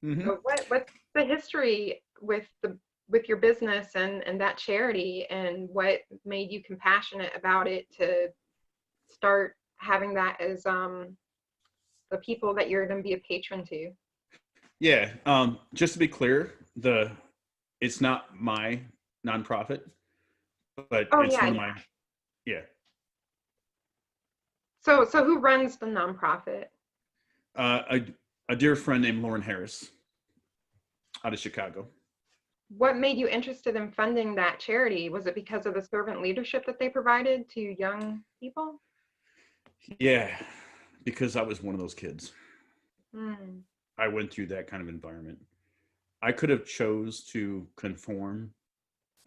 So what's the history with your business and that charity, and what made you compassionate about it to start having that as the people that you're going to be a patron to? Yeah, just to be clear, it's not my nonprofit, but it's one of my, yeah. So who runs the nonprofit? A dear friend named Lauren Harris out of Chicago. What made you interested in funding that charity? Was it because of the servant leadership that they provided to young people? Yeah, because I was one of those kids. I went through that kind of environment. I could have chose to conform.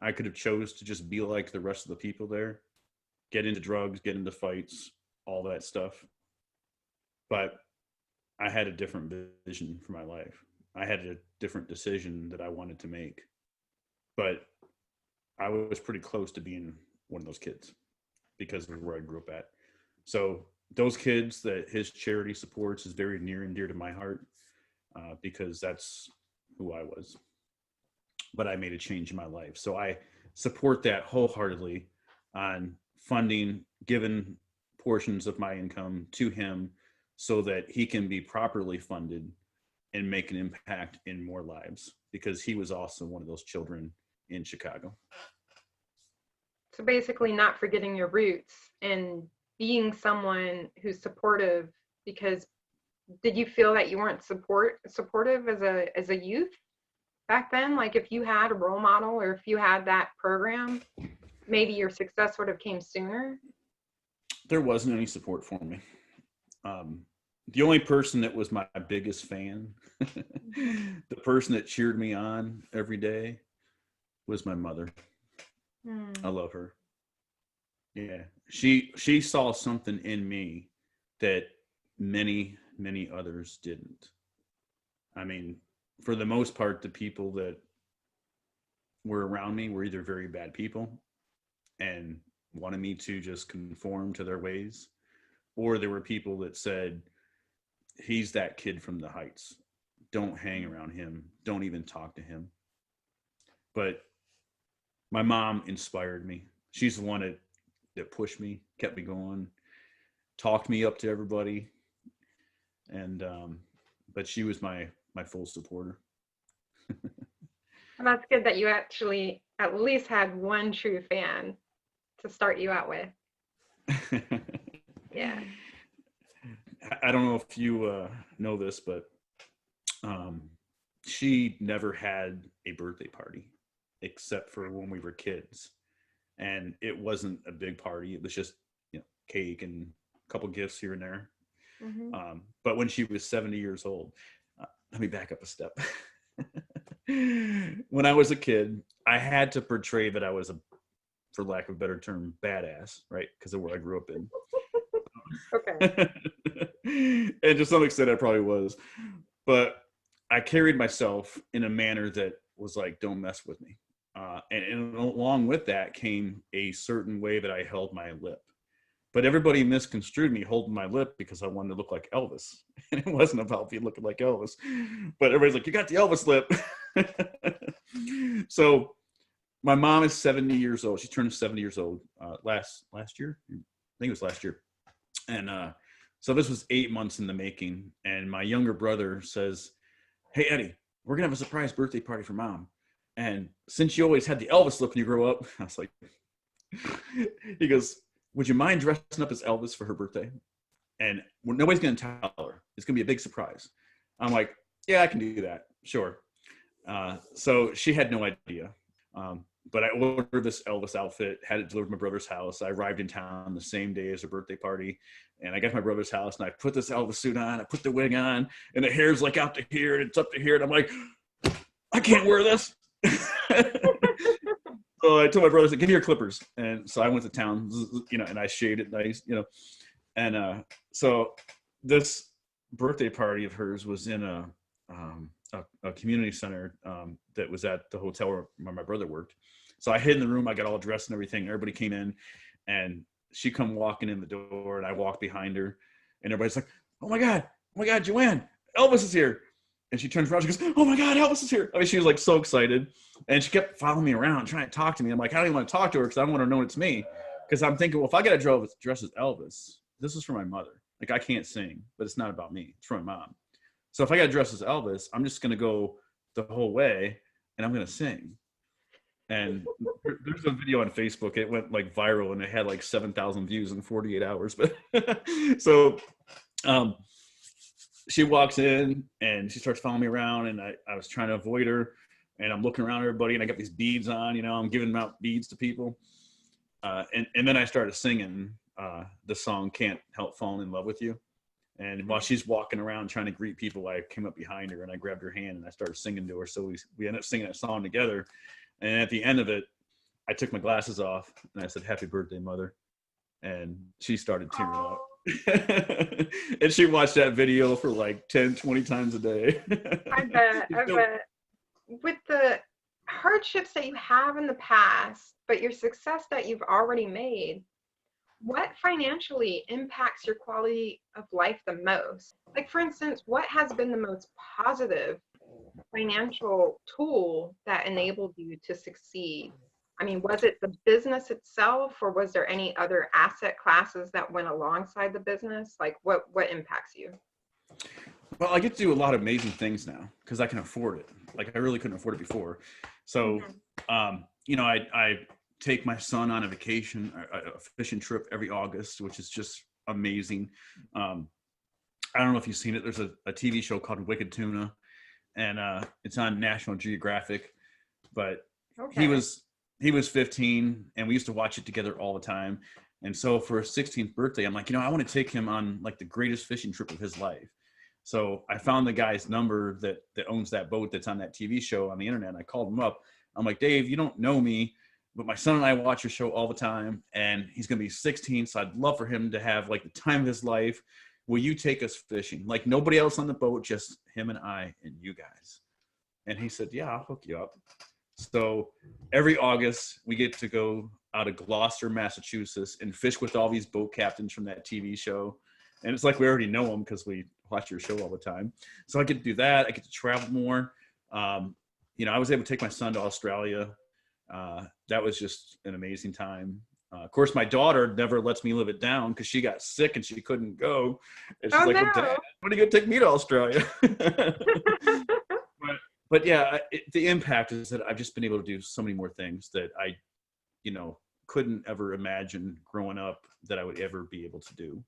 I could have chose to just be like the rest of the people there, get into drugs, get into fights, all that stuff. But I had a different vision for my life. I had a different decision that I wanted to make. But I was pretty close to being one of those kids because of where I grew up at. So those kids that his charity supports is very near and dear to my heart because that's who I was. But I made a change in my life. So I support that wholeheartedly on funding, giving portions of my income to him so that he can be properly funded and make an impact in more lives, because he was also one of those children in Chicago. So basically not forgetting your roots and being someone who's supportive, because did you feel that you weren't supportive as a youth back then? Like if you had a role model or if you had that program, maybe your success would have came sooner? There wasn't any support for me. The only person that was my biggest fan, the person that cheered me on every day, was my mother. I love her. Yeah, she saw something in me that many others didn't. I mean, for the most part, the people that were around me were either very bad people and wanted me to just conform to their ways, or there were people that said, he's that kid from the Heights. Don't hang around him. Don't even talk to him. But my mom inspired me. She's the one that pushed me, kept me going, talked me up to everybody. And, but she was my full supporter. And that's good that you actually at least had one true fan to start you out with. Yeah. I don't know if you know this, but she never had a birthday party except for when we were kids. And it wasn't a big party. It was just, cake and a couple gifts here and there. But when she was 70 years old, let me back up a step. When I was a kid, I had to portray that I was for lack of a better term, badass, right? Because of where I grew up in. Okay. And to some extent I probably was, but I carried myself in a manner that was like, don't mess with me. And along with that came a certain way that I held my lip. But everybody misconstrued me holding my lip because I wanted to look like Elvis. And it wasn't about me looking like Elvis. But everybody's like, you got the Elvis lip. So my mom is 70 years old. She turned 70 years old last year. think it was last year. And so this was 8 months in the making. And my younger brother says, "Hey, Eddie, we're going to have a surprise birthday party for Mom. And since you always had the Elvis look when you grew up," I was like, he goes, "Would you mind dressing up as Elvis for her birthday? And nobody's going to tell her. It's going to be a big surprise." I'm like, "Yeah, I can do that. Sure." So she had no idea. But I ordered this Elvis outfit, had it delivered to my brother's house. I arrived in town the same day as her birthday party. And I got to my brother's house and I put this Elvis suit on. I put the wig on and the hair's like out to here and it's up to here. And I'm like, "I can't wear this." So I told my brother, "Give me your clippers." And so I went to town, and I shaved it nice, And so this birthday party of hers was in a community center that was at the hotel where my brother worked. So I hid in the room. I got all dressed and everything. Everybody came in, and she come walking in the door, and I walked behind her, and everybody's like, oh my God, Joanne, Elvis is here." And she turns around, she goes, "Oh my God, Elvis is here." I mean, she was like so excited, and she kept following me around, trying to talk to me. I'm like, I don't even want to talk to her because I don't want her to know it's me. Because I'm thinking, well, if I got to dress as Elvis, this is for my mother. Like, I can't sing, but it's not about me. It's for my mom. So if I got to dress as Elvis, I'm just going to go the whole way, and I'm going to sing. And there's a video on Facebook. It went like viral, and it had like 7,000 views in 48 hours. But so she walks in, and she starts following me around, and I was trying to avoid her, and I'm looking around everybody, and I got these beads on. I'm giving out beads to people. And then I started singing the song "Can't Help Falling in Love with You." And while she's walking around trying to greet people, I came up behind her and I grabbed her hand and I started singing to her. So we ended up singing that song together. And at the end of it, I took my glasses off and I said, "Happy birthday, Mother." And she started tearing up. And she watched that video for like 10, 20 times a day. I bet. With the hardships that you have in the past, but your success that you've already made, what financially impacts your quality of life the most? Like, for instance, what has been the most positive financial tool that enabled you to succeed? I mean, was it the business itself, or was there any other asset classes that went alongside the business? Like, what impacts you? Well, I get to do a lot of amazing things now because I can afford it. Like, I really couldn't afford it before. So, I take my son on a vacation, a fishing trip every August, which is just amazing. I don't know if you've seen it. There's a TV show called Wicked Tuna, and it's on National Geographic. But Okay. he was 15, and we used to watch it together all the time. And so for his 16th birthday, I'm like, I want to take him on like the greatest fishing trip of his life. So I found the guy's number that owns that boat that's on that TV show on the internet. I called him up. I'm like, "Dave, you don't know me, but my son and I watch your show all the time, and he's going to be 16. So I'd love for him to have like the time of his life. Will you take us fishing? Like, nobody else on the boat, just him and I and you guys." And he said, "Yeah, I'll hook you up." So every August we get to go out of Gloucester, Massachusetts, and fish with all these boat captains from that TV show. And it's like we already know them because we watch your show all the time. So I get to do that. I get to travel more. I was able to take my son to Australia. That was just an amazing time. Of course, my daughter never lets me live it down because she got sick and she couldn't go. And she's like, no. "Well, Dad, when are you going to take me to Australia?" But yeah, the impact is that I've just been able to do so many more things that I, couldn't ever imagine growing up that I would ever be able to do.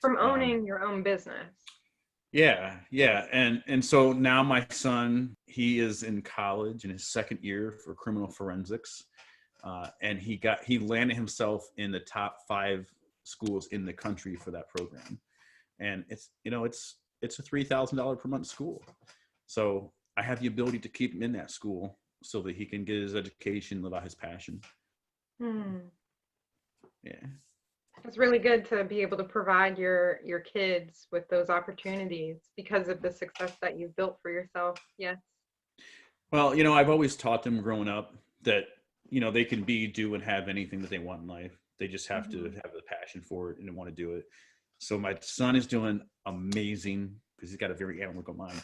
From owning your own business. Yeah. And so now my son, he is in college in his second year for criminal forensics. And he landed himself in the top 5 schools in the country for that program. And it's a $3,000 per month school. So I have the ability to keep him in that school so that he can get his education, live out his passion. Yeah. It's really good to be able to provide your kids with those opportunities because of the success that you've built for yourself. Yes. Well, I've always taught them growing up that, they can do and have anything that they want in life. They just have to have the passion for it and want to do it. So my son is doing amazing because he's got a very analytical mind.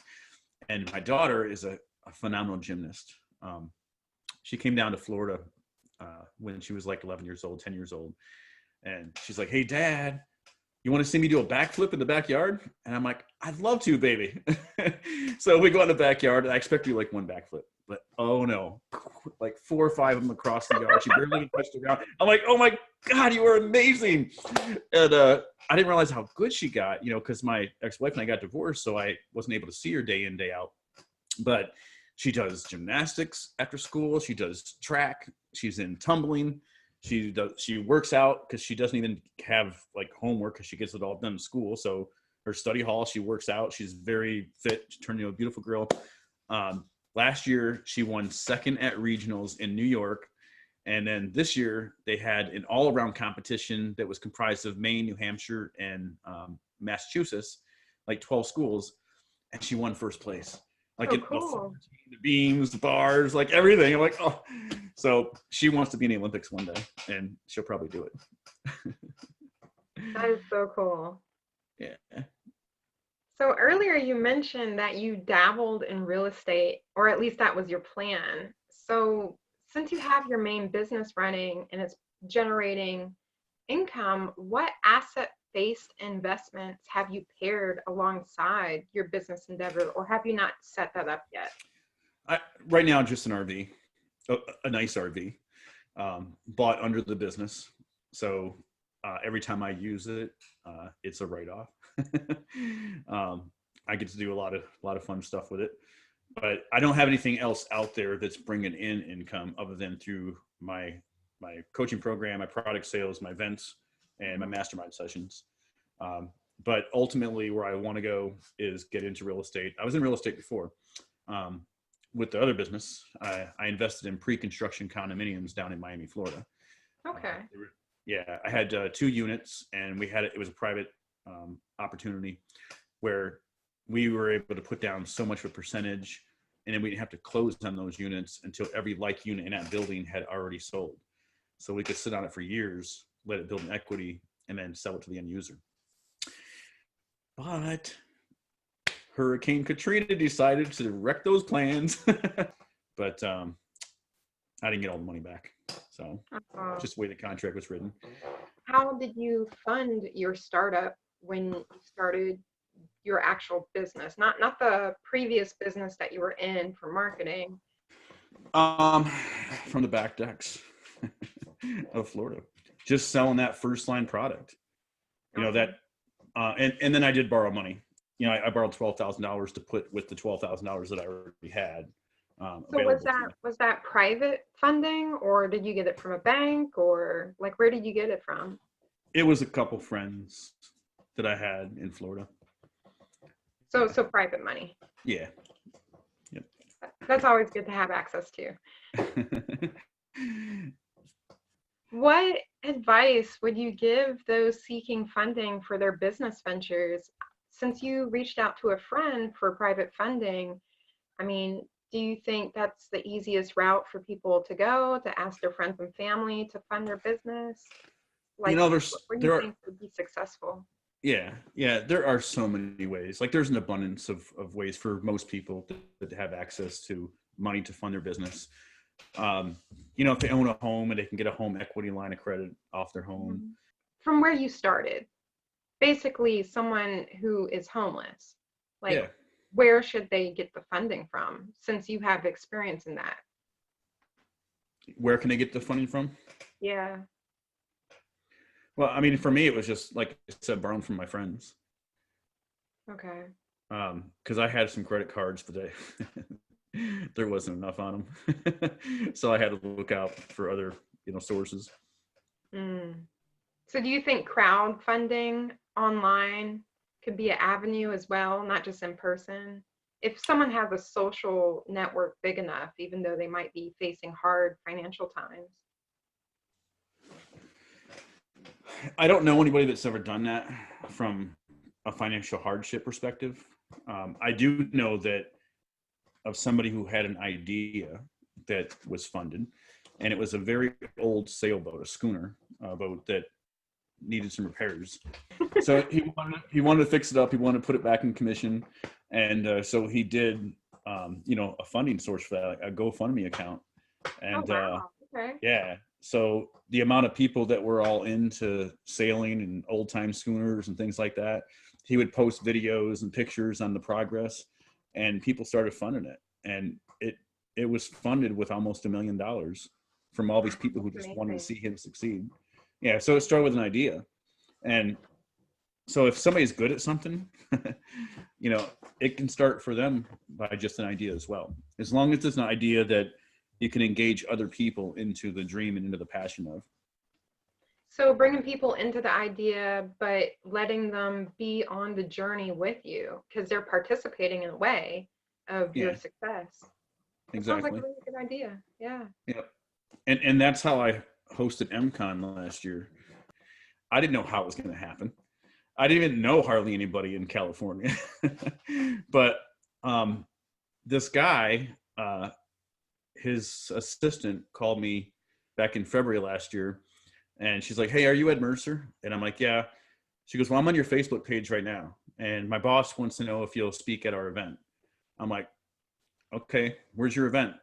And my daughter is a phenomenal gymnast. She came down to Florida when she was like 11 years old, 10 years old. And she's like, "Hey, Dad, you want to see me do a backflip in the backyard?" And I'm like, "I'd love to, baby." So we go in the backyard. I expect to do like one backflip, but oh no, like 4 or 5 of them across the yard. She barely even touched the ground. I'm like, "Oh my God, you are amazing." And I didn't realize how good she got, because my ex-wife and I got divorced, so I wasn't able to see her day in, day out. But she does gymnastics after school. She does track. She's in tumbling. She works out because she doesn't even have like homework because she gets it all done in school. So her study hall, she works out. She's very fit. She turned into a beautiful girl. Last year, she won second at regionals in New York. And then this year, they had an all-around competition that was comprised of Maine, New Hampshire, and Massachusetts, like 12 schools. And she won first place. Like cool. The beams, the bars, like everything. I'm like, oh. So she wants to be in the Olympics one day, and she'll probably do it. That is so cool. Yeah. So earlier you mentioned that you dabbled in real estate, or at least that was your plan. So since you have your main business running and it's generating income, what asset-based investments have you paired alongside your business endeavor, or have you not set that up yet? Right now, just an RV, a nice RV, bought under the business. So every time I use it, it's a write-off. I get to do a lot of fun stuff with it, but I don't have anything else out there that's bringing in income other than through my coaching program, my product sales, my events, and my mastermind sessions. But ultimately, where I want to go is get into real estate. I was in real estate before. With the other business, I invested in pre-construction condominiums down in Miami, Florida. Okay. Yeah, I had 2 units, and it was a private opportunity where we were able to put down so much of a percentage, and then we didn't have to close on those units until every like unit in that building had already sold. So we could sit on it for years, let it build an equity, and then sell it to the end user. But Hurricane Katrina decided to wreck those plans. But I didn't get all the money back. So just the way the contract was written. How did you fund your startup when you started your actual business? Not the previous business that you were in for marketing. From the back decks of Florida, just selling that first line product. That, and then I did borrow money. I borrowed $12,000 to put with the $12,000 that I already had. So was that private funding, or did you get it from a bank, or like where did you get it from? It was a couple friends that I had in Florida. So private money. Yeah. Yep. That's always good to have access to. What advice would you give those seeking funding for their business ventures? Since you reached out to a friend for private funding, I mean, do you think that's the easiest route for people to go, to ask their friends and family to fund their business? Like, what do you think would be successful? Yeah, there are so many ways. Like, there's an abundance of ways for most people to have access to money to fund their business. If they own a home and they can get a home equity line of credit off their home. From where you started, basically someone who is homeless, like where should they get the funding from, since you have experience in that? Where can they get the funding from? Yeah. Well, I mean, for me, it was just, like I said, borrowing from my friends. Okay. Because I had some credit cards, but there wasn't enough on them. So I had to look out for other, sources. So do you think crowdfunding online could be an avenue as well, not just in person? If someone has a social network big enough, even though they might be facing hard financial times. I don't know anybody that's ever done that from a financial hardship perspective. I do know that of somebody who had an idea that was funded, and it was a very old sailboat, a schooner boat that needed some repairs. So he wanted to fix it up. He wanted to put it back in commission. And so he did, a funding source for that, a GoFundMe account. And wow. Okay. yeah, so the amount of people that were all into sailing and old time schooners and things like that, he would post videos and pictures on the progress, and people started funding it. And it was funded with almost $1 million from all these people who That's just wanted to amazing. see him succeed. Yeah. So it started with an idea. And so if somebody's good at something, you know, it can start for them by just an idea as well. As long as it's an idea that you can engage other people into the dream and into the passion of. So bringing people into the idea, but letting them be on the journey with you because they're participating in a way of your Yeah, success. That sounds like a exactly. really good idea. Yeah. Yep. And that's how I hosted MCon last year. I didn't know how it was going to happen. I didn't even know hardly anybody in California. But this guy, his assistant called me back in February last year, and she's like, "Hey, are you at Mercer?" And I'm like, "Yeah." She goes, "Well, I'm on your Facebook page right now, and my boss wants to know if you'll speak at our event." I'm like, "Okay, where's your event?"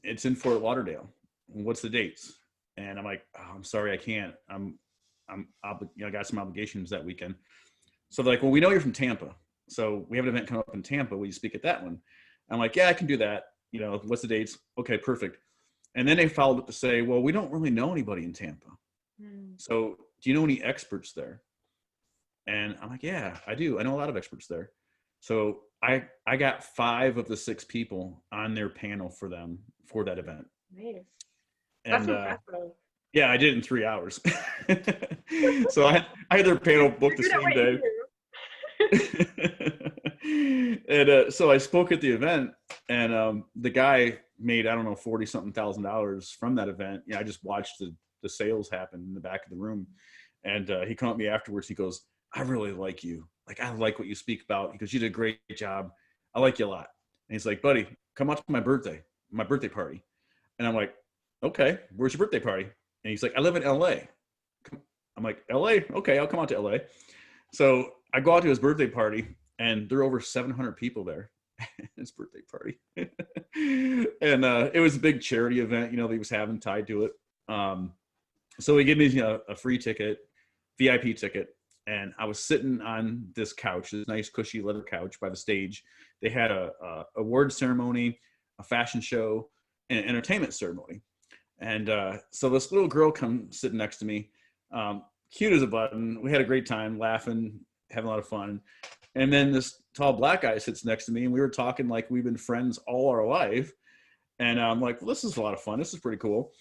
"It's in Fort Lauderdale." "What's the dates?" And I'm like, "Oh, I'm sorry, I can't. I got some obligations that weekend." So they're like, "Well, we know you're from Tampa, so we have an event coming up in Tampa. Will you speak at that one?" I'm like, "Yeah, I can do that. You know, what's the dates?" "Okay, perfect." And then they followed up to say, "Well, we don't really know anybody in Tampa. Mm. So do you know any experts there?" And I'm like, "Yeah, I do. I know a lot of experts there." So I got 5 of the 6 people on their panel for them for that event. Nice. That's And impressive. yeah, I did it in 3 hours. So I had their panel booked You're the good at same what you day. do. And so I spoke at the event, and the guy made, I don't know, 40 something thousand dollars from that event. I just watched the sales happen in the back of the room. And he called me afterwards. He goes, "I really like you. Like, I like what you speak about." He goes, "You did a great job. I like you a lot." And he's like, "Buddy, come out to my birthday party." And I'm like, "Okay, where's your birthday party?" And he's like, "I live in LA. I'm like, "LA? Okay, I'll come out to LA." So I go out to his birthday party, and there are over 700 people there. His birthday party. And it was a big charity event, that he was having tied to it. So he gave me a free ticket, VIP ticket, and I was sitting on this couch, this nice cushy leather couch by the stage. They had a award ceremony, a fashion show, and an entertainment ceremony. And so this little girl comes sitting next to me, cute as a button. We had a great time, laughing, having a lot of fun. And then this tall black guy sits next to me, and we were talking like we've been friends all our life. And I'm like, "Well, this is a lot of fun. This is pretty cool."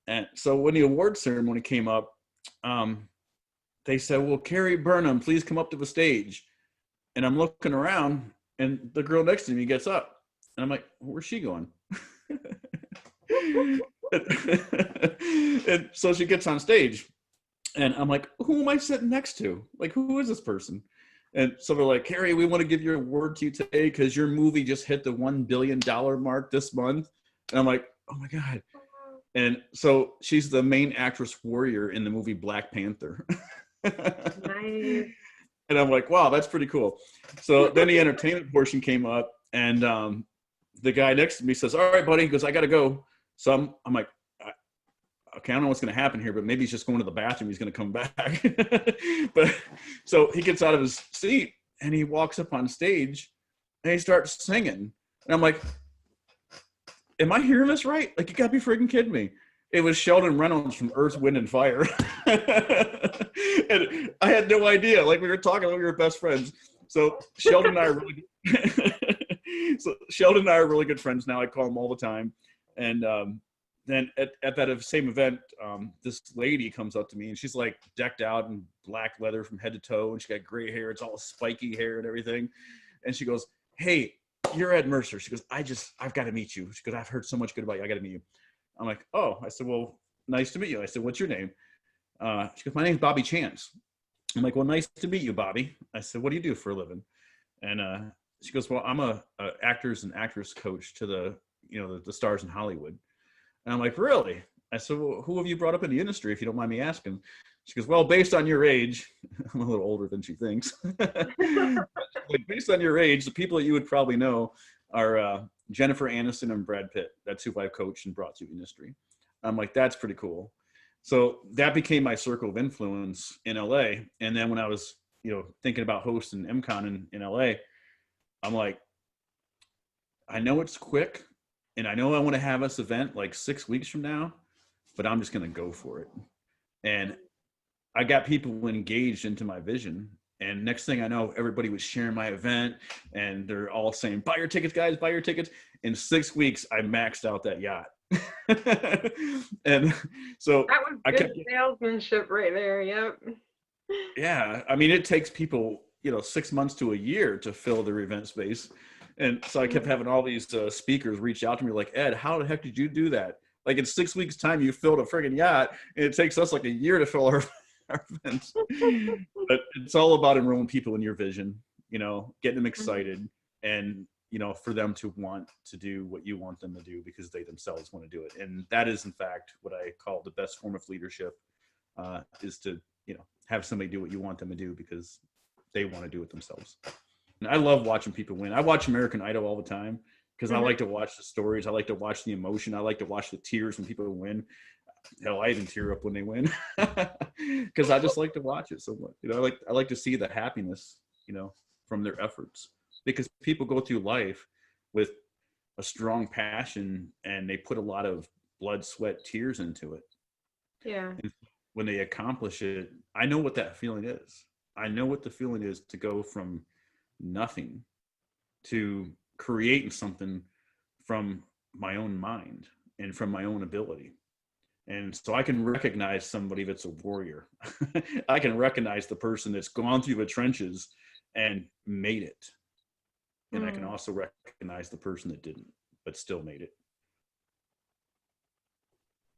And so when the award ceremony came up, they said, "Well, Carrie Burnham, please come up to the stage." And I'm looking around, and the girl next to me gets up. And I'm like, "Where's she going?" And so she gets on stage, and I'm like, "Who am I sitting next to? Like, who is this person?" And so they're like, "Carrie, we want to give your award to you today because your movie just hit the $1 billion mark this month." And I'm like, "Oh my God." And so she's the main actress warrior in the movie Black Panther. Nice. And I'm like, "Wow, that's pretty cool." So then the entertainment portion came up, and the guy next to me says, "All right, buddy." He goes, "I got to go." So I'm like, "Okay, I don't know what's going to happen here, but maybe he's just going to the bathroom. He's going to come back." But so he gets out of his seat, and he walks up on stage, and he starts singing. And I'm like, "Am I hearing this right? Like, you got to be freaking kidding me." It was Sheldon Reynolds from Earth, Wind, and Fire. And I had no idea. Like, we were talking like we were best friends. So Sheldon and I are really good. So Sheldon and I are really good friends now. I call him all the time. And then at that same event, this lady comes up to me, and she's like decked out in black leather from head to toe, and she got gray hair. It's all spiky hair and everything. And she goes, "Hey, you're Ed Mercer." She goes, "I've got to meet you." She goes, "I've heard so much good about you. I got to meet you." I'm like, "Oh." I said, "Well, nice to meet you." I said, "What's your name?" She goes, "My name's Bobby Chance." I'm like, "Well, nice to meet you, Bobby." I said, "What do you do for a living?" And she goes, "Well, I'm a actors and actress coach to the stars in Hollywood." And I'm like, "Really?" I said, "Well, who have you brought up in the industry, if you don't mind me asking?" She goes, "Well, based on your age," I'm a little older than she thinks. Like, based on your age, the people that you would probably know are Jennifer Aniston and Brad Pitt. That's who I've coached and brought to the industry. I'm like, that's pretty cool. So that became my circle of influence in LA. And then when I was, thinking about hosting MCon in LA, I'm like, I know it's quick and I know I want to have this event like 6 weeks from now, but I'm just going to go for it. And I got people engaged into my vision. And next thing I know, everybody was sharing my event and they're all saying, buy your tickets, guys, buy your tickets. In 6 weeks, I maxed out that yacht. And so that was good salesmanship right there. Yep. Yeah. I mean, it takes people, 6 months to a year to fill their event space. And so I kept having all these speakers reach out to me like, Ed, how the heck did you do that? Like in 6 weeks time, you filled a friggin' yacht and it takes us like a year to fill our events. But it's all about enrolling people in your vision, getting them excited and, for them to want to do what you want them to do because they themselves want to do it. And that is in fact what I call the best form of leadership, is to, have somebody do what you want them to do because they want to do it themselves. And I love watching people win. I watch American Idol all the time because I like to watch the stories. I like to watch the emotion. I like to watch the tears when people win. Hell, I even tear up when they win because I just like to watch it so much. I like to see the happiness, from their efforts, because people go through life with a strong passion and they put a lot of blood, sweat, tears into it. Yeah. And when they accomplish it, I know what that feeling is. I know what the feeling is to go from nothing to creating something from my own mind and from my own ability. And so I can recognize somebody that's a warrior. I can recognize the person that's gone through the trenches and made it. And I can also recognize the person that didn't, but still made it.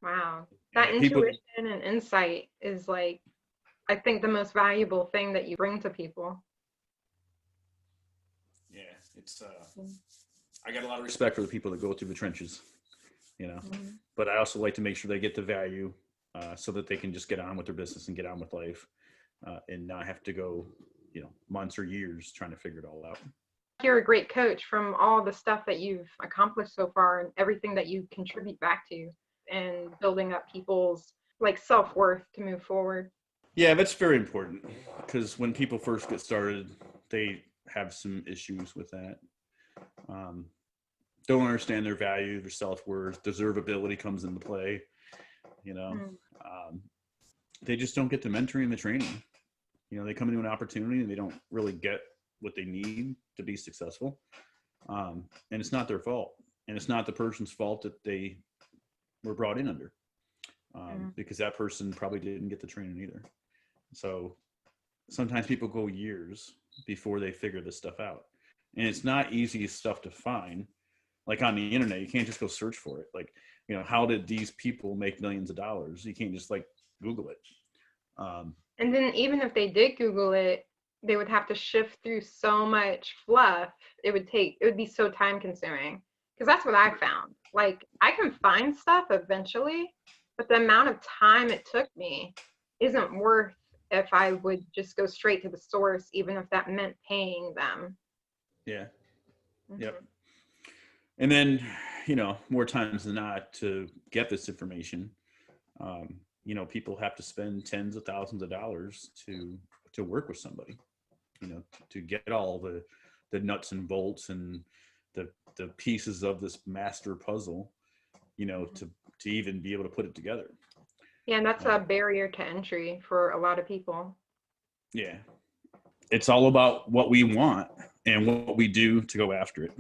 Wow. That intuition and insight is like, I think the most valuable thing that you bring to people. Yeah, it's I got a lot of respect for the people that go through the trenches, but I also like to make sure they get the value so that they can just get on with their business and get on with life and not have to go, months or years trying to figure it all out. You're a great coach from all the stuff that you've accomplished so far and everything that you contribute back to and building up people's self-worth to move forward. Yeah, that's very important because when people first get started, they have some issues with that. Don't understand their value, their self-worth, deservability comes into play. They just don't get the mentoring and the training. They come into an opportunity and they don't really get what they need to be successful. And it's not their fault. And it's not the person's fault that they were brought in under because that person probably didn't get the training either. So sometimes people go years before they figure this stuff out. And it's not easy stuff to find. Like on the internet, you can't just go search for it. Like, how did these people make millions of dollars? You can't just Google it. And then even if they did Google it, they would have to shift through so much fluff. It would be so time consuming because that's what I found. Like I can find stuff eventually, but the amount of time it took me isn't worth if I would just go straight to the source, even if that meant paying them. Yeah. Yep. And then, more times than not to get this information, people have to spend tens of thousands of dollars to work with somebody, to get all the nuts and bolts and the pieces of this master puzzle, to even be able to put it together. Yeah, and that's a barrier to entry for a lot of people. Yeah. It's all about what we want and what we do to go after it,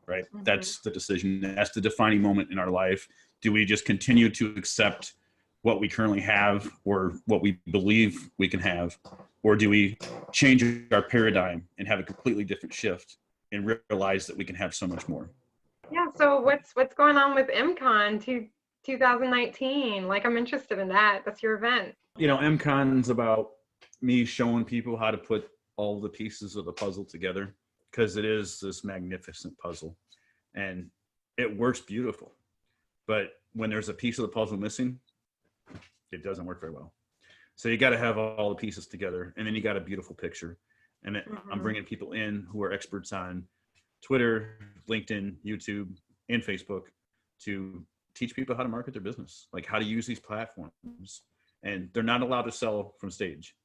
right? That's the decision. That's the defining moment in our life. Do we just continue to accept what we currently have or what we believe we can have? Or do we change our paradigm and have a completely different shift and realize that we can have so much more? Yeah, so what's going on with MCon 2019? I'm interested in that. That's your event. MCon's about me showing people how to put all the pieces of the puzzle together because it is this magnificent puzzle and it works beautiful. But when there's a piece of the puzzle missing, it doesn't work very well. So you got to have all the pieces together and then you got a beautiful picture. And I'm bringing people in who are experts on Twitter, LinkedIn, YouTube, and Facebook to teach people how to market their business, like how to use these platforms. And they're not allowed to sell from stage,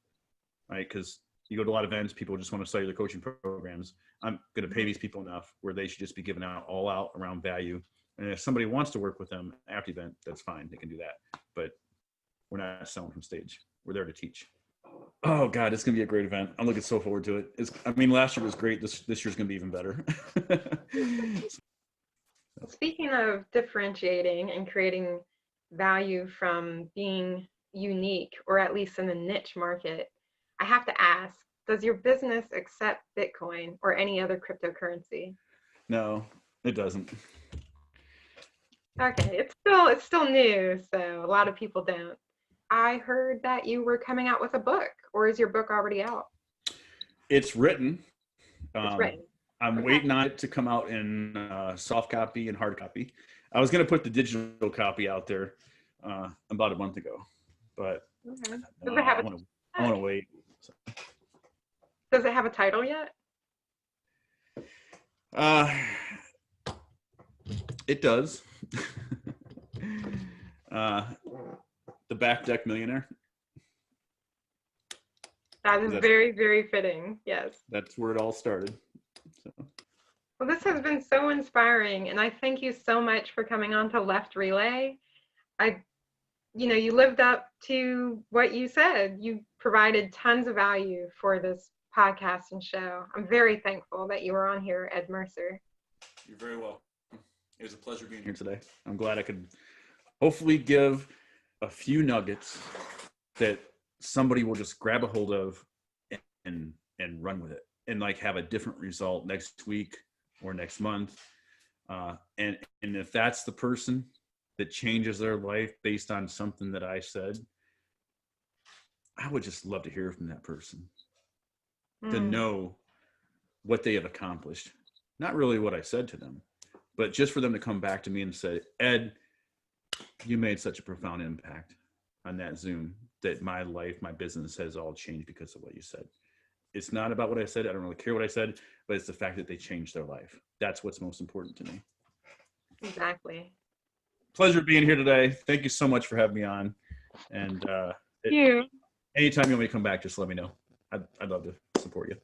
right? Because you go to a lot of events, people just want to sell you their coaching programs. I'm going to pay these people enough where they should just be giving out all out around value. And if somebody wants to work with them after the event, that's fine. They can do that. But we're not selling from stage. We're there to teach. Oh God, it's going to be a great event. I'm looking so forward to it. Last year was great. This year's going to be even better. Speaking of differentiating and creating value from being unique, or at least in a niche market, I have to ask, does your business accept Bitcoin or any other cryptocurrency? No, it doesn't. Okay, it's still new, so a lot of people don't. I heard that you were coming out with a book, or is your book already out? It's written. It's written. I'm waiting on it to come out in soft copy and hard copy. I was going to put the digital copy out there about a month ago, but I want to wait. So. Does it have a title yet? It does. The Back Deck Millionaire. That is very, very fitting. Yes. That's where it all started. So. Well, this has been so inspiring, and I thank you so much for coming on to LeftRelay. You lived up to what you said. You provided tons of value for this podcast and show. I'm very thankful that you were on here, Ed Mercer. You're very welcome. It was a pleasure being here today. I'm glad I could hopefully give a few nuggets that somebody will just grab a hold of and run with it, and like have a different result next week or next month. And if that's the person that changes their life based on something that I said, I would just love to hear from that person, to know what they have accomplished. Not really what I said to them, but just for them to come back to me and say, Ed, you made such a profound impact on that Zoom that my life, my business has all changed because of what you said. It's not about what I said. I don't really care what I said, but it's the fact that they changed their life. That's what's most important to me. Exactly. Pleasure being here today. Thank you so much for having me on. And Thank you. Anytime you want me to come back, just let me know. I'd love to support you.